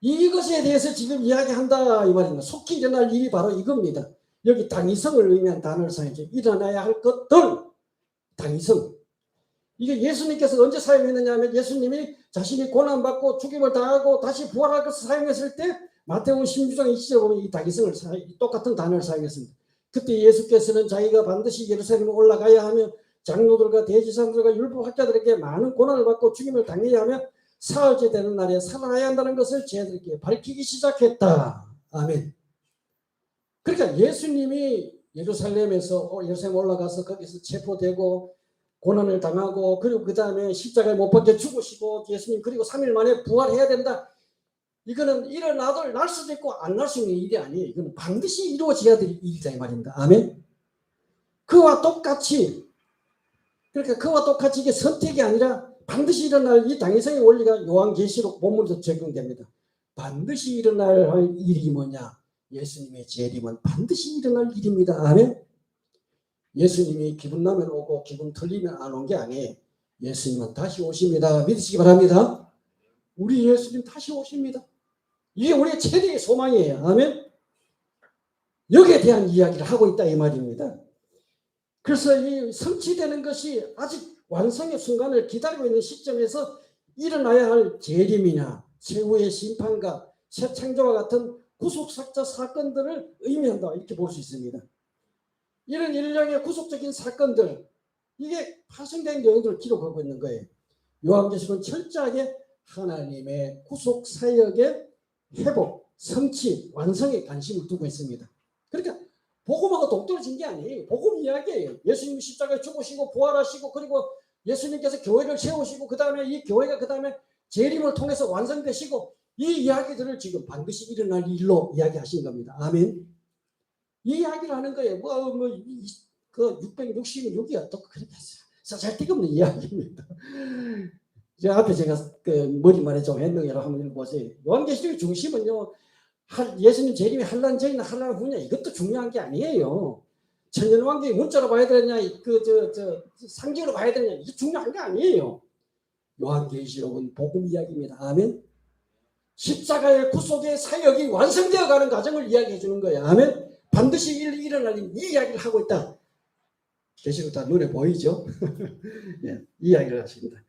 이것에 대해서 지금 이야기한다 이 말입니다. 속히 일어날 일이 바로 이겁니다. 여기 당위성을 의미한 단어를 사용했죠. 일어나야 할 것들, 당위성. 이게 예수님께서 언제 사용했느냐 하면 예수님이 자신이 고난받고 죽임을 당하고 다시 부활할 것을 사용했을 때 마태복음 16장 20절에 보면 이 당위성을 똑같은 단어를 사용했습니다. 그때 예수께서는 자기가 반드시 예루살렘에 올라가야 하며 장로들과 대지사들과 율법학자들에게 많은 고난을 받고 죽임을 당해야 하며 사흘째 되는 날에 살아나야 한다는 것을 제자들에게 밝히기 시작했다. 아멘. 그러니까 예수님이 예루살렘에서 예루살렘 올라가서 거기서 체포되고 고난을 당하고 그리고 그 다음에 십자가에 못 박혀 죽으시고 예수님 그리고 3일 만에 부활해야 된다. 이거는 일어나도 날 수도 있고 안 날 수 있는 일이 아니에요. 이거는 반드시 이루어져야 될 일이다 이 말입니다. 아멘. 그와 똑같이 그러니까 그와 똑같이 이게 선택이 아니라 반드시 일어날 이 당위성의 원리가 요한계시록 본문에도 적용됩니다. 반드시 일어날 일이 뭐냐? 예수님의 재림은 반드시 일어날 일입니다. 아멘. 예수님이 기분 나면 오고 기분 틀리면 안 온 게 아니에요. 예수님은 다시 오십니다. 믿으시기 바랍니다. 우리 예수님 다시 오십니다. 이게 우리의 최대의 소망이에요. 아멘. 여기에 대한 이야기를 하고 있다 이 말입니다. 그래서 이 성취되는 것이 아직 완성의 순간을 기다리고 있는 시점에서 일어나야 할 재림이나 최후의 심판과 새 창조와 같은 구속사자 사건들을 의미한다 이렇게 볼 수 있습니다. 이런 일련의 구속적인 사건들 이게 파생된 내용들을 기록하고 있는 거예요. 요한계시록은 철저하게 하나님의 구속 사역의 회복, 성취, 완성에 관심을 두고 있습니다. 그러니까 복음하고 동떨어진 게 아니에요. 복음 이야기예요. 예수님이 십자가에 죽으시고 부활하시고 그리고 예수님께서 교회를 세우시고 그 다음에 이 교회가 그 다음에 재림을 통해서 완성되시고 이 이야기들을 지금 반드시 일어날 일로 이야기하신 겁니다. 아멘. 이 이야기를 하는 거예요. 그 666이야 또 그렇게 쓸데없는 이야기입니다. 저 앞에 제가 그 머리말에 좀 했는데요. 한번 읽어보세요. 요한계시록의 중심은요. 예수님 재림이 한란 전이나 한란 후냐 이것도 중요한 게 아니에요. 천년왕국이 문자로 봐야 되느냐 상징으로 봐야 되느냐 이게 중요한 게 아니에요. 요한계시록은 복음 이야기입니다. 아멘. 십자가의 구속의 사역이 완성되어 가는 과정을 이야기해 주는 거예요. 아멘. 반드시 일어날 이 이야기를 하고 있다. 계시록 다 눈에 보이죠? 예, 이 이야기를 하십니다.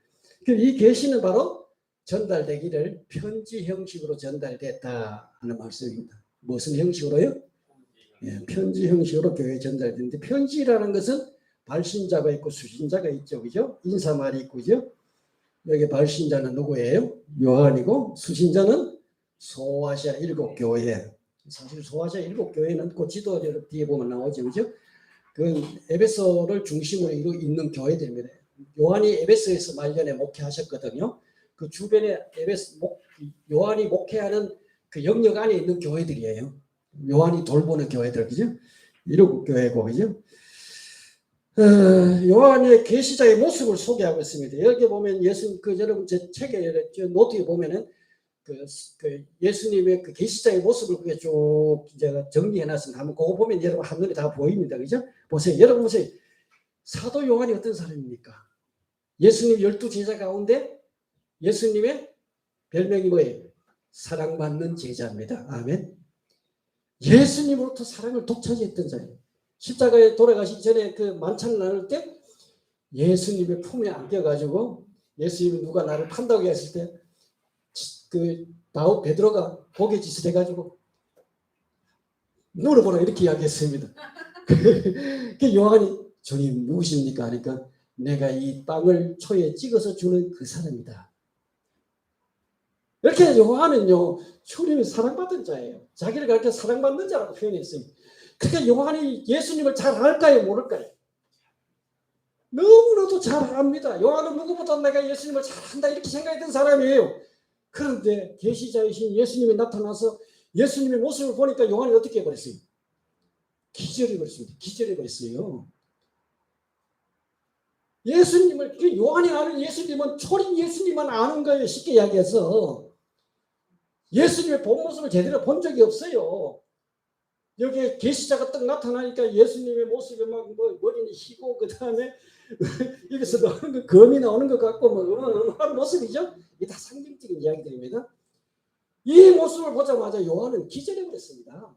이 계시는 바로 전달되기를 편지 형식으로 전달됐다 하는 말씀입니다. 무슨 형식으로요? 예, 편지 형식으로 교회에 전달되는데 편지라는 것은 발신자가 있고 수신자가 있죠. 그죠? 인사말이 있고 그죠? 여기 발신자는 누구예요? 요한이고 수신자는 소아시아 7교회. 사실 소아시아 7교회는 그 지도 뒤에 보면 나오죠. 그죠? 그 에베소를 중심으로 있는 교회들입니다. 요한이 에베소에서 말년에 목회하셨거든요. 그 주변에 요한이 목회하는 그 영역 안에 있는 교회들이에요. 요한이 돌보는 교회들, 그죠? 일곱 교회고, 그죠? 요한의 계시자의 모습을 소개하고 있습니다. 여기 보면 여러분 제 책에 노트에 보면은 그 예수님의 그 계시자의 모습을 그게 쭉 제가 정리해놨습니다. 한번 그거 보면 여러분 한눈에 다 보입니다, 그죠? 보세요, 여러분 보세요. 사도 요한이 어떤 사람입니까? 예수님 12제자 가운데 예수님의 별명이 뭐예요? 사랑받는 제자입니다. 아멘. 예수님으로부터 사랑을 독차지했던 자예요. 십자가에 돌아가시기 전에 그 만찬을 나눌 때 예수님의 품에 안겨가지고 예수님이 누가 나를 판다고 했을 때 그 베드로가 고개 짓을 해가지고 물어보라 이렇게 이야기했습니다. 그 요한이 주님 누구십니까? 하니까 내가 이 빵을 초에 찍어서 주는 그 사람이다. 이렇게 요한은요, 주님이 사랑받은 자예요. 자기를 가르쳐 사랑받는 자라고 표현했어요. 그러니까 요한이 예수님을 잘 알까요? 모를까요? 너무나도 잘 압니다. 요한은 누구보다 내가 예수님을 잘 안다 이렇게 생각했던 사람이에요. 그런데 계시자이신 예수님이 나타나서 예수님의 모습을 보니까 요한이 어떻게 해버렸어요? 기절해버렸습니다. 기절해버렸어요. 예수님을, 그 요한이 아는 예수님은 초림 예수님만 아는 거예요. 쉽게 이야기해서. 예수님의 본 모습을 제대로 본 적이 없어요. 여기에 계시자가 딱 나타나니까 예수님의 모습이 막 뭐 머리는 희고 그 다음에 입에서 나오는 거 검이 나오는 것 같고 뭐 음한 모습이죠. 이게 다 상징적인 이야기들입니다. 이 모습을 보자마자 요한은 기절해 버렸습니다.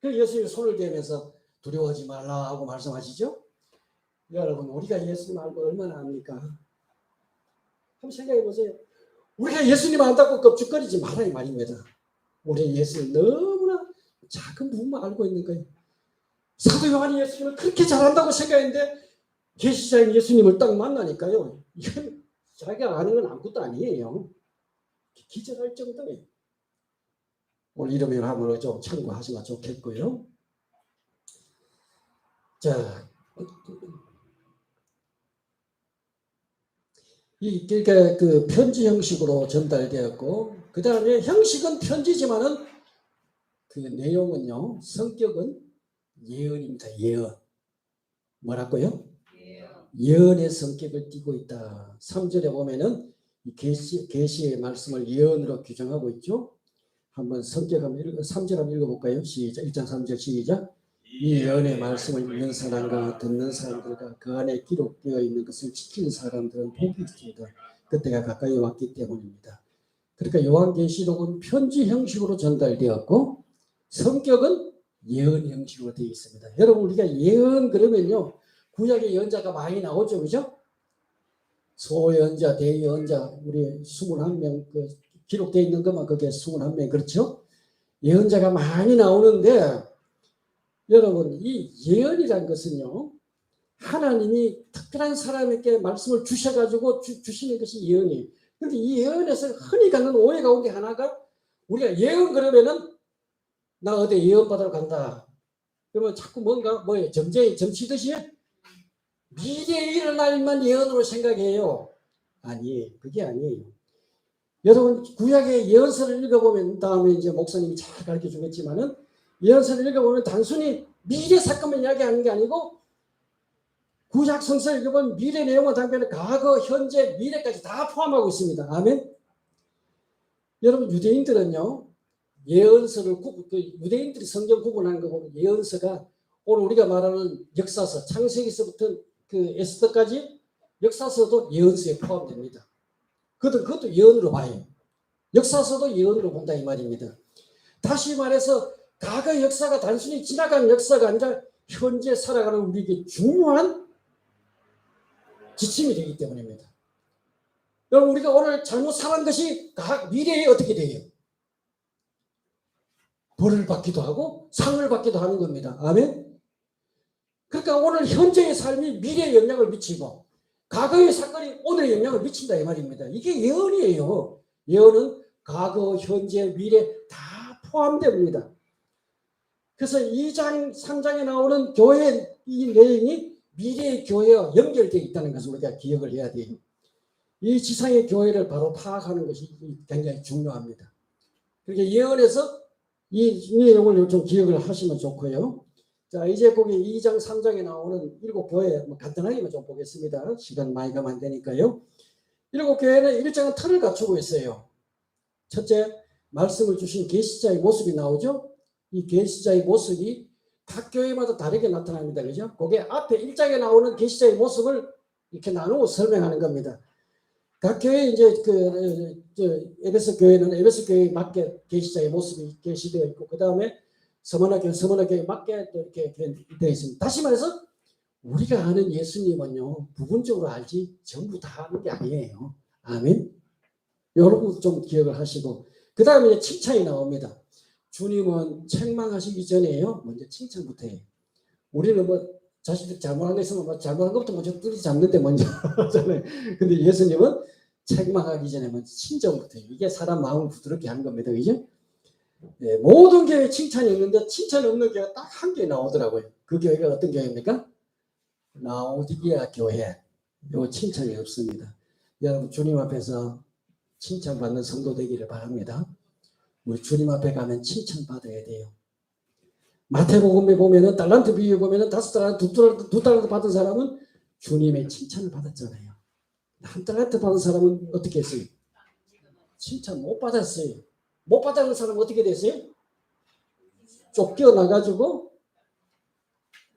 그래서 예수님이 손을 대면서 두려워하지 말라 하고 말씀하시죠. 여러분, 우리가 예수님 알고 얼마나 압니까? 한번 생각해 보세요. 우리가 예수님 안다고 껍죽거리지 말아야 말입니다. 우리 예수님 너무나 작은 부분만 알고 있는 거예요. 사도 요한이 예수님을 그렇게 잘한다고 생각했는데 계시자인 예수님을 딱 만나니까요. 이건 자기가 아는 건 아무것도 아니에요. 기절할 정도예요. 오늘 이름을 한번 좀 참고하시면 좋겠고요. 자, 그러니까 그 편지 형식으로 전달되었고, 그 다음에 형식은 편지지만은 그 내용은요, 성격은 예언입니다. 예언. 뭐라고요? 예언의 성격을 띠고 있다. 3절에 보면은 계시의 말씀을 예언으로 규정하고 있죠. 한번 성격 한번 3절 한번 읽어볼까요? 시작. 1장 3절 시작. 이 예언의 말씀을 읽는 사람과 듣는 사람들과 그 안에 기록되어 있는 것을 지키는 사람들은 복이 있습니다. 그때가 가까이 왔기 때문입니다. 그러니까 요한계시록은 편지 형식으로 전달되었고 성격은 예언 형식으로 되어 있습니다. 여러분, 우리가 예언 그러면요, 구약의 예언자가 많이 나오죠, 그죠? 소예언자, 대예언자, 우리 21명 기록되어 있는 것만 그게 21명, 그렇죠? 예언자가 많이 나오는데 여러분, 이 예언이라는 것은요, 하나님이 특별한 사람에게 말씀을 주셔가지고 주시는 것이 예언이에요. 근데 이 예언에서 흔히 갖는 오해 가운데 하나가, 우리가 예언 그러면은 나 어디 예언 받으러 간다. 그러면 자꾸 뭔가 뭐예요? 점치듯이 미래에 일어날 일만 예언으로 생각해요. 아니, 그게 아니에요. 여러분, 구약의 예언서를 읽어보면, 다음에 이제 목사님이 잘 가르쳐 주겠지만은, 예언서를 읽어보면 단순히 미래 사건만 이야기하는 게 아니고, 구약 성서를 읽어보면 미래 내용을 담겨는 과거, 현재, 미래까지 다 포함하고 있습니다. 아멘. 여러분, 유대인들은요, 예언서를 유대인들이 성경 구분하는 거 보면 예언서가 오늘 우리가 말하는 역사서, 창세기서부터 그 에스더까지 역사서도 예언서에 포함됩니다. 그것도 예언으로 봐요. 역사서도 예언으로 본다 이 말입니다. 다시 말해서 과거 역사가 단순히 지나간 역사가 아니라 현재 살아가는 우리에게 중요한 지침이 되기 때문입니다. 여러분, 우리가 오늘 잘못 살은 것이 미래에 어떻게 돼요? 벌을 받기도 하고 상을 받기도 하는 겁니다. 아멘. 그러니까 오늘 현재의 삶이 미래에 영향을 미치고 과거의 사건이 오늘에 영향을 미친다 이 말입니다. 이게 예언이에요. 예언은 과거, 현재, 미래 다 포함됩니다. 그래서 2장, 3장에 나오는 교회 이 내용이 미래의 교회와 연결되어 있다는 것을 우리가 기억을 해야 돼요. 이 지상의 교회를 바로 파악하는 것이 굉장히 중요합니다. 그러니까 예언에서 이 내용을 좀 기억을 하시면 좋고요. 자, 이제 거기 2장, 3장에 나오는 7교회 간단하게만 좀 보겠습니다. 시간 많이 가면 안 되니까요. 7교회는 일정한 틀을 갖추고 있어요. 첫째, 말씀을 주신 계시자의 모습이 나오죠. 이 계시자의 모습이 각 교회마다 다르게 나타납니다. 그죠? 그게 앞에 1장에 나오는 계시자의 모습을 이렇게 나누고 설명하는 겁니다. 각 교회 이제 에베소 교회는 에베소 교회에 맞게 계시자의 모습이 계시되어 있고, 그 다음에 서머나 교회에 맞게 이렇게 되어 있습니다. 다시 말해서 우리가 아는 예수님은요, 부분적으로 알지 전부 다 아는 게 아니에요. 아멘. 여러분 좀 기억을 하시고, 그 다음에 이제 칭찬이 나옵니다. 주님은 책망하시기 전에요, 먼저 칭찬부터 해요. 우리는 뭐 자신들 잘못한 거 있으면 뭐 잘못한 것부터 먼저 뚜리 잡는데 먼저 하잖아요. 근데 예수님은 책망하기 전에 먼저 친정부터 해요. 이게 사람 마음을 부드럽게 하는 겁니다. 그죠? 네, 모든 교회에 칭찬이 있는데 칭찬 없는 교회가 딱 한 교회 나오더라고요. 그 교회가 어떤 교회입니까? 라오디게아 교회. 요 칭찬이 없습니다. 여러분, 주님 앞에서 칭찬받는 성도 되기를 바랍니다. 우리 주님 앞에 가면 칭찬받아야 돼요. 마태복음에 보면은 달란트 비유에 보면은 5달란트, 2달란트 받은 사람은 주님의 칭찬을 받았잖아요. 한 달란트 받은 사람은 어떻게 했어요? 칭찬 못 받았어요. 못 받은 사람은 어떻게 됐어요? 쫓겨나가지고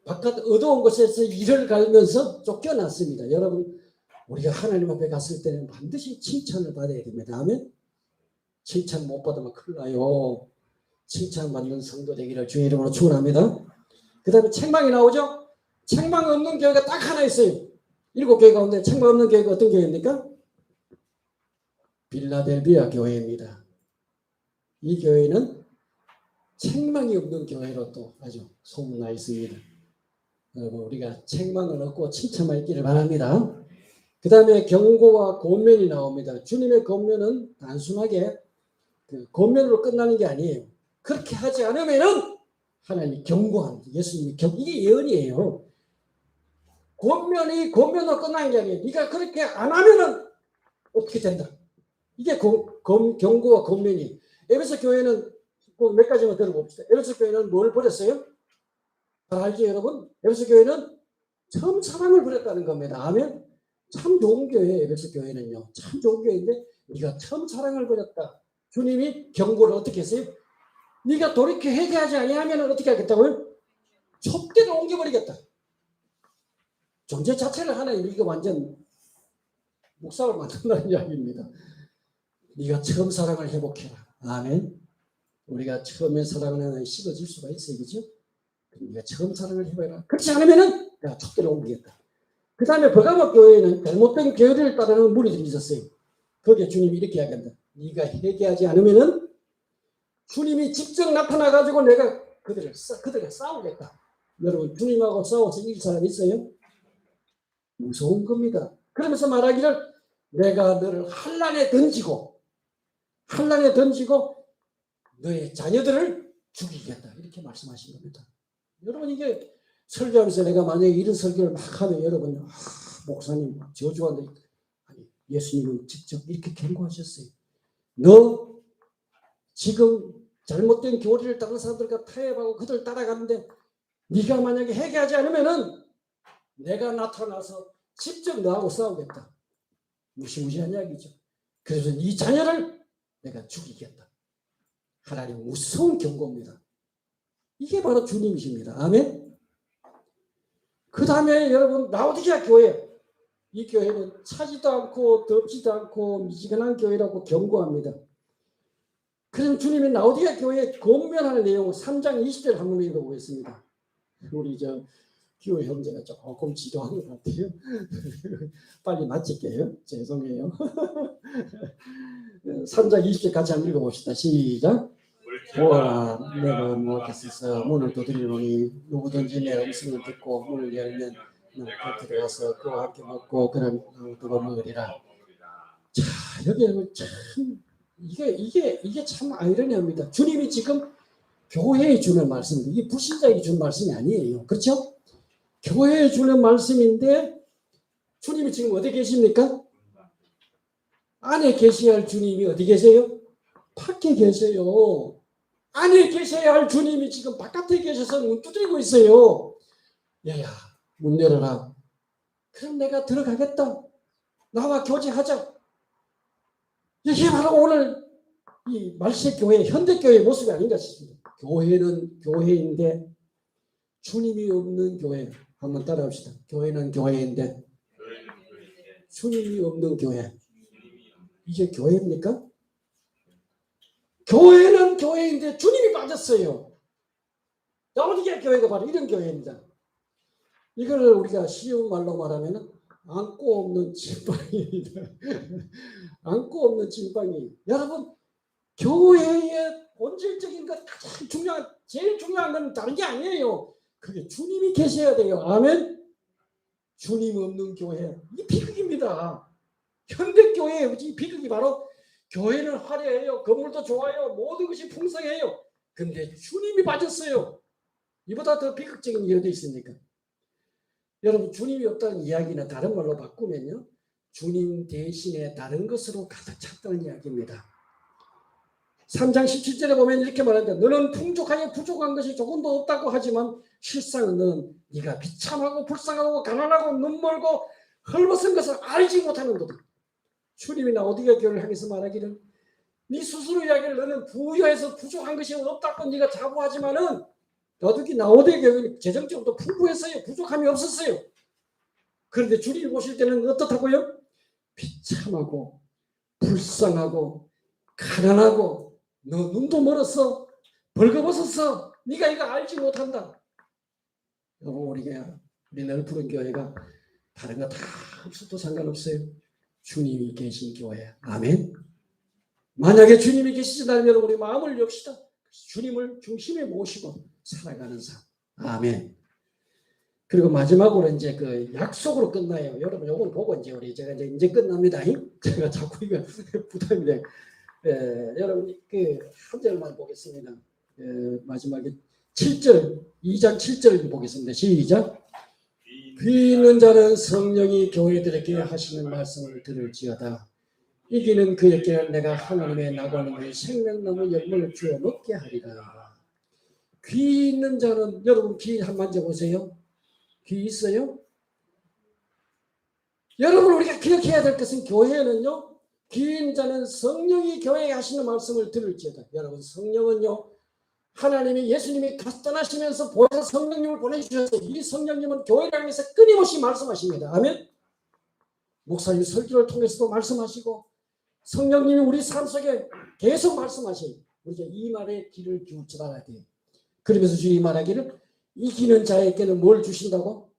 바깥 어두운 곳에서 일을 갈면서 쫓겨났습니다. 여러분, 우리가 하나님 앞에 갔을 때는 반드시 칭찬을 받아야 됩니다. 아멘. 칭찬 못 받으면 큰일 나요. 칭찬받는 성도 되기를 주의 이름으로 축원합니다. 그 다음에 책망이 나오죠. 책망 없는 교회가 딱 하나 있어요. 7교회 가운데 책망 없는 교회가 어떤 교회입니까? 빌라델비아 교회입니다. 이 교회는 책망이 없는 교회로 또 아주 소문나 있습니다. 여러분, 우리가 책망을 얻고 칭찬만 있기를 바랍니다. 그 다음에 경고와 권면이 나옵니다. 주님의 권면은 단순하게 그 권면으로 끝나는 게 아니에요. 그렇게 하지 않으면은 하나님이 경고합니다. 예수님이 이게 예언이에요. 권면으로 끝나는 게 아니에요. 네가 그렇게 안 하면은 어떻게 된다. 이게 경고와 권면이. 에베소 교회는 몇 가지만 들어봅시다. 에베소 교회는 뭘 버렸어요? 잘 알죠, 여러분? 에베소 교회는 처음 사랑을 버렸다는 겁니다. 아멘. 참 좋은 교회예요. 에베소 교회는요. 참 좋은 교회인데 네가 처음 사랑을 버렸다. 주님이 경고를 어떻게 했어요? 네가 돌이켜 회개하지 아니하면 어떻게 하겠다고요? 촛대를 옮겨버리겠다. 존재 자체를 하나님 이거 완전 목사를 만든다는 이야기입니다. 네가 처음 사랑을 회복해라. 아멘. 우리가 처음에 사랑을 하나 식어질 수가 있어요. 그죠? 네가 처음 사랑을 해봐라. 그렇지 않으면은 내가 촛대를 옮기겠다. 그 다음에 버가모 교회에는 잘못된 교리를 따르는 무리들이 있었어요. 거기에 주님이 이렇게 이야기한다. 네가 회개하지 않으면은 주님이 직접 나타나가지고 내가 그들을 싸우겠다. 여러분, 주님하고 싸워서 이길 사람 있어요? 무서운 겁니다. 그러면서 말하기를 내가 너를 환난에 던지고 너의 자녀들을 죽이겠다. 이렇게 말씀하신 겁니다. 여러분, 이게 설교하면서 내가 만약에 이런 설교를 막 하면 여러분, 목사님 저주한다. 아니, 예수님은 직접 이렇게 경고하셨어요. 너 지금 잘못된 교리를 다른 사람들과 타협하고 그들 따라가는데 네가 만약에 회개하지 않으면은 내가 나타나서 직접 너하고 싸우겠다. 무시무시한 이야기죠. 그래서 이 자녀를 내가 죽이겠다. 하나님 무서운 경고입니다. 이게 바로 주님이십니다. 아멘. 그 다음에 여러분, 라오디게아 교회. 이 교회는 차지도 않고 덥지도 않고 미지근한 교회라고 경고합니다. 그럼 주님이 라오디게아 교회에 권면하는 내용을 3장 20절 한번 읽어보겠습니다. 우리 기호 형제가 조금 지도한 것 같아요. 빨리 마칠게요. 죄송해요. 3장 20절 같이 한번 읽어봅시다. 시작. 보아라, 내가 무엇겠어서 문을 두드리노니 누구든지 내 음성을 듣고 문을 열면 내가 들어가서 그와 함께 먹고 그런 두고 먹으리라. 자, 여기 참 이게 참 아이러니합니다. 주님이 지금 교회에 주는 말씀입니다. 이게 불신자에게 주는 말씀이 아니에요. 그렇죠? 교회에 주는 말씀인데 주님이 지금 어디 계십니까? 안에 계셔야 할 주님이 어디 계세요? 밖에 계세요. 안에 계셔야 할 주님이 지금 바깥에 계셔서 문 두드리고 있어요. 야야, 문 열어라. 그럼 내가 들어가겠다. 나와 교제하자. 이게 바로 오늘 이 말세교회, 현대교회의 모습이 아닌가 싶습니다. 교회는 교회인데 주님이 없는 교회. 한번 따라합시다. 교회는 교회인데 주님이 없는 교회. 이게 교회입니까? 교회는 교회인데 주님이 빠졌어요. 라오디게아 교회가 바로 이런 교회입니다. 이걸 우리가 쉬운 말로 말하면 안고 없는 찐빵입니다. 안고 없는 찐빵이. 여러분, 교회의 본질적인 것 가장 제일 중요한 건 다른 게 아니에요. 그게 주님이 계셔야 돼요. 아멘. 주님 없는 교회. 이 비극입니다. 현대교회의 이 비극이 바로 교회는 화려해요. 건물도 좋아요. 모든 것이 풍성해요. 근데 주님이 빠졌어요. 이보다 더 비극적인 일도 있습니까? 여러분, 주님이 없다는 이야기는 다른 말로 바꾸면요, 주님 대신에 다른 것으로 가득 찼다는 이야기입니다. 3장 17절에 보면 이렇게 말합니다. 너는 풍족하게 부족한 것이 조금도 없다고 하지만 실상은 너는 네가 비참하고 불쌍하고 가난하고 눈멀고 헐벗은 것을 알지 못하는 도다. 주님이 나오디게 교회를 향해서 말하기를 네 스스로 이야기를 너는 부여해서 부족한 것이 없다고 네가 자부하지만은 너도 나오디게 교회는 재정적으로 풍부했어요. 부족함이 없었어요. 그런데 주님이 보실 때는 어떻다고요? 비참하고 불쌍하고 가난하고 너 눈도 멀었어. 벌거벗었어. 네가 이거 알지 못한다. 여러분 우리 넓은 교회가 다른 거 다 없어도 상관없어요. 주님이 계신 교회. 아멘. 만약에 주님이 계시다면 여러분 우리 마음을 엽시다. 주님을 중심에 모시고 살아가는 삶. 아멘. 그리고 마지막으로 이제 그 약속으로 끝나요. 여러분 요걸 보고 이제 제가 이제 끝납니다. 제가 자꾸 이거 부담이 돼. 여러분 그 한 절만 보겠습니다. 마지막에 7절 2장 7절 보겠습니다. 시작. 귀 있는 자는 성령이 교회들에게 하시는 말씀을 들을지어다. 이기는 그에게 내가 하나님의 나관의 생명나무 열매를 주어 먹게 하리라. 귀 있는 자는 여러분 귀 한 번 만져보세요. 귀 있어요? 여러분 우리가 기억해야 될 것은 교회는요. 귀 있는 자는 성령이 교회에 하시는 말씀을 들을지어다. 여러분 성령은요. 하나님이 예수님이 떠나시면서 보혜사 성령님을 보내주셔서 이 성령님은 교회를 향해서 끊임없이 말씀하십니다. 아멘. 목사님 설교를 통해서도 말씀하시고 성령님이 우리 삶 속에 계속 말씀하셔요. 우리가 이 말에 귀를 기울 줄 알아야 돼요. 그러면서 주님이 말하기를 이기는 자에게는 뭘 주신다고?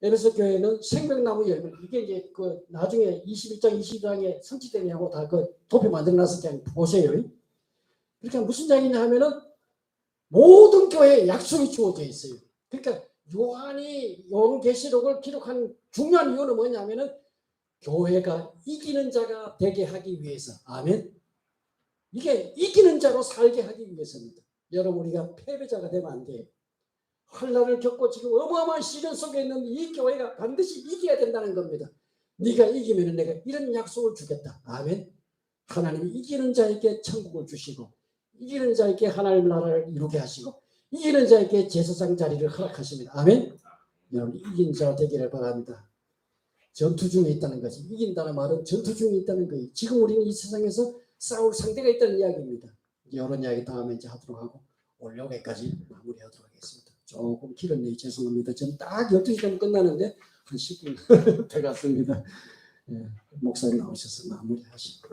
에베소 교회는 생명나무 열매. 이게 이제 그 나중에 21장 22장에 성취되냐고 다 그 도표 만들어놔서 그냥 보세요. 그러니까 무슨 장이냐 하면은 모든 교회에 약속이 주어져 있어요. 그러니까 요한이 요한계시록을 기록한 중요한 이유는 뭐냐면은 교회가 이기는 자가 되게 하기 위해서. 아멘. 이게 이기는 자로 살게 하기 위해서입니다. 여러분 우리가 패배자가 되면 안 돼요. 환난을 겪고 지금 어마어마한 시련 속에 있는 이 교회가 반드시 이겨야 된다는 겁니다. 네가 이기면 내가 이런 약속을 주겠다. 아멘. 하나님이 이기는 자에게 천국을 주시고 이기는 자에게 하나님 나라를 이루게 하시고 이기는 자에게 제사장 자리를 허락하십니다. 아멘. 여러분 이긴 자 되기를 바랍니다. 전투 중에 있다는 것이 이긴다는 말은 전투 중에 있다는 거예요. 지금 우리는 이 세상에서 싸울 상대가 있다는 이야기입니다. 이런 이야기 다음에 이제 하도록 하고 오늘 여기까지 마무리하도록 하겠습니다. 조금 길었네요. 죄송합니다. 저는 딱 12시 되면 끝나는데 한 10분 돼갔습니다. 목사님 나오셔서 마무리하시고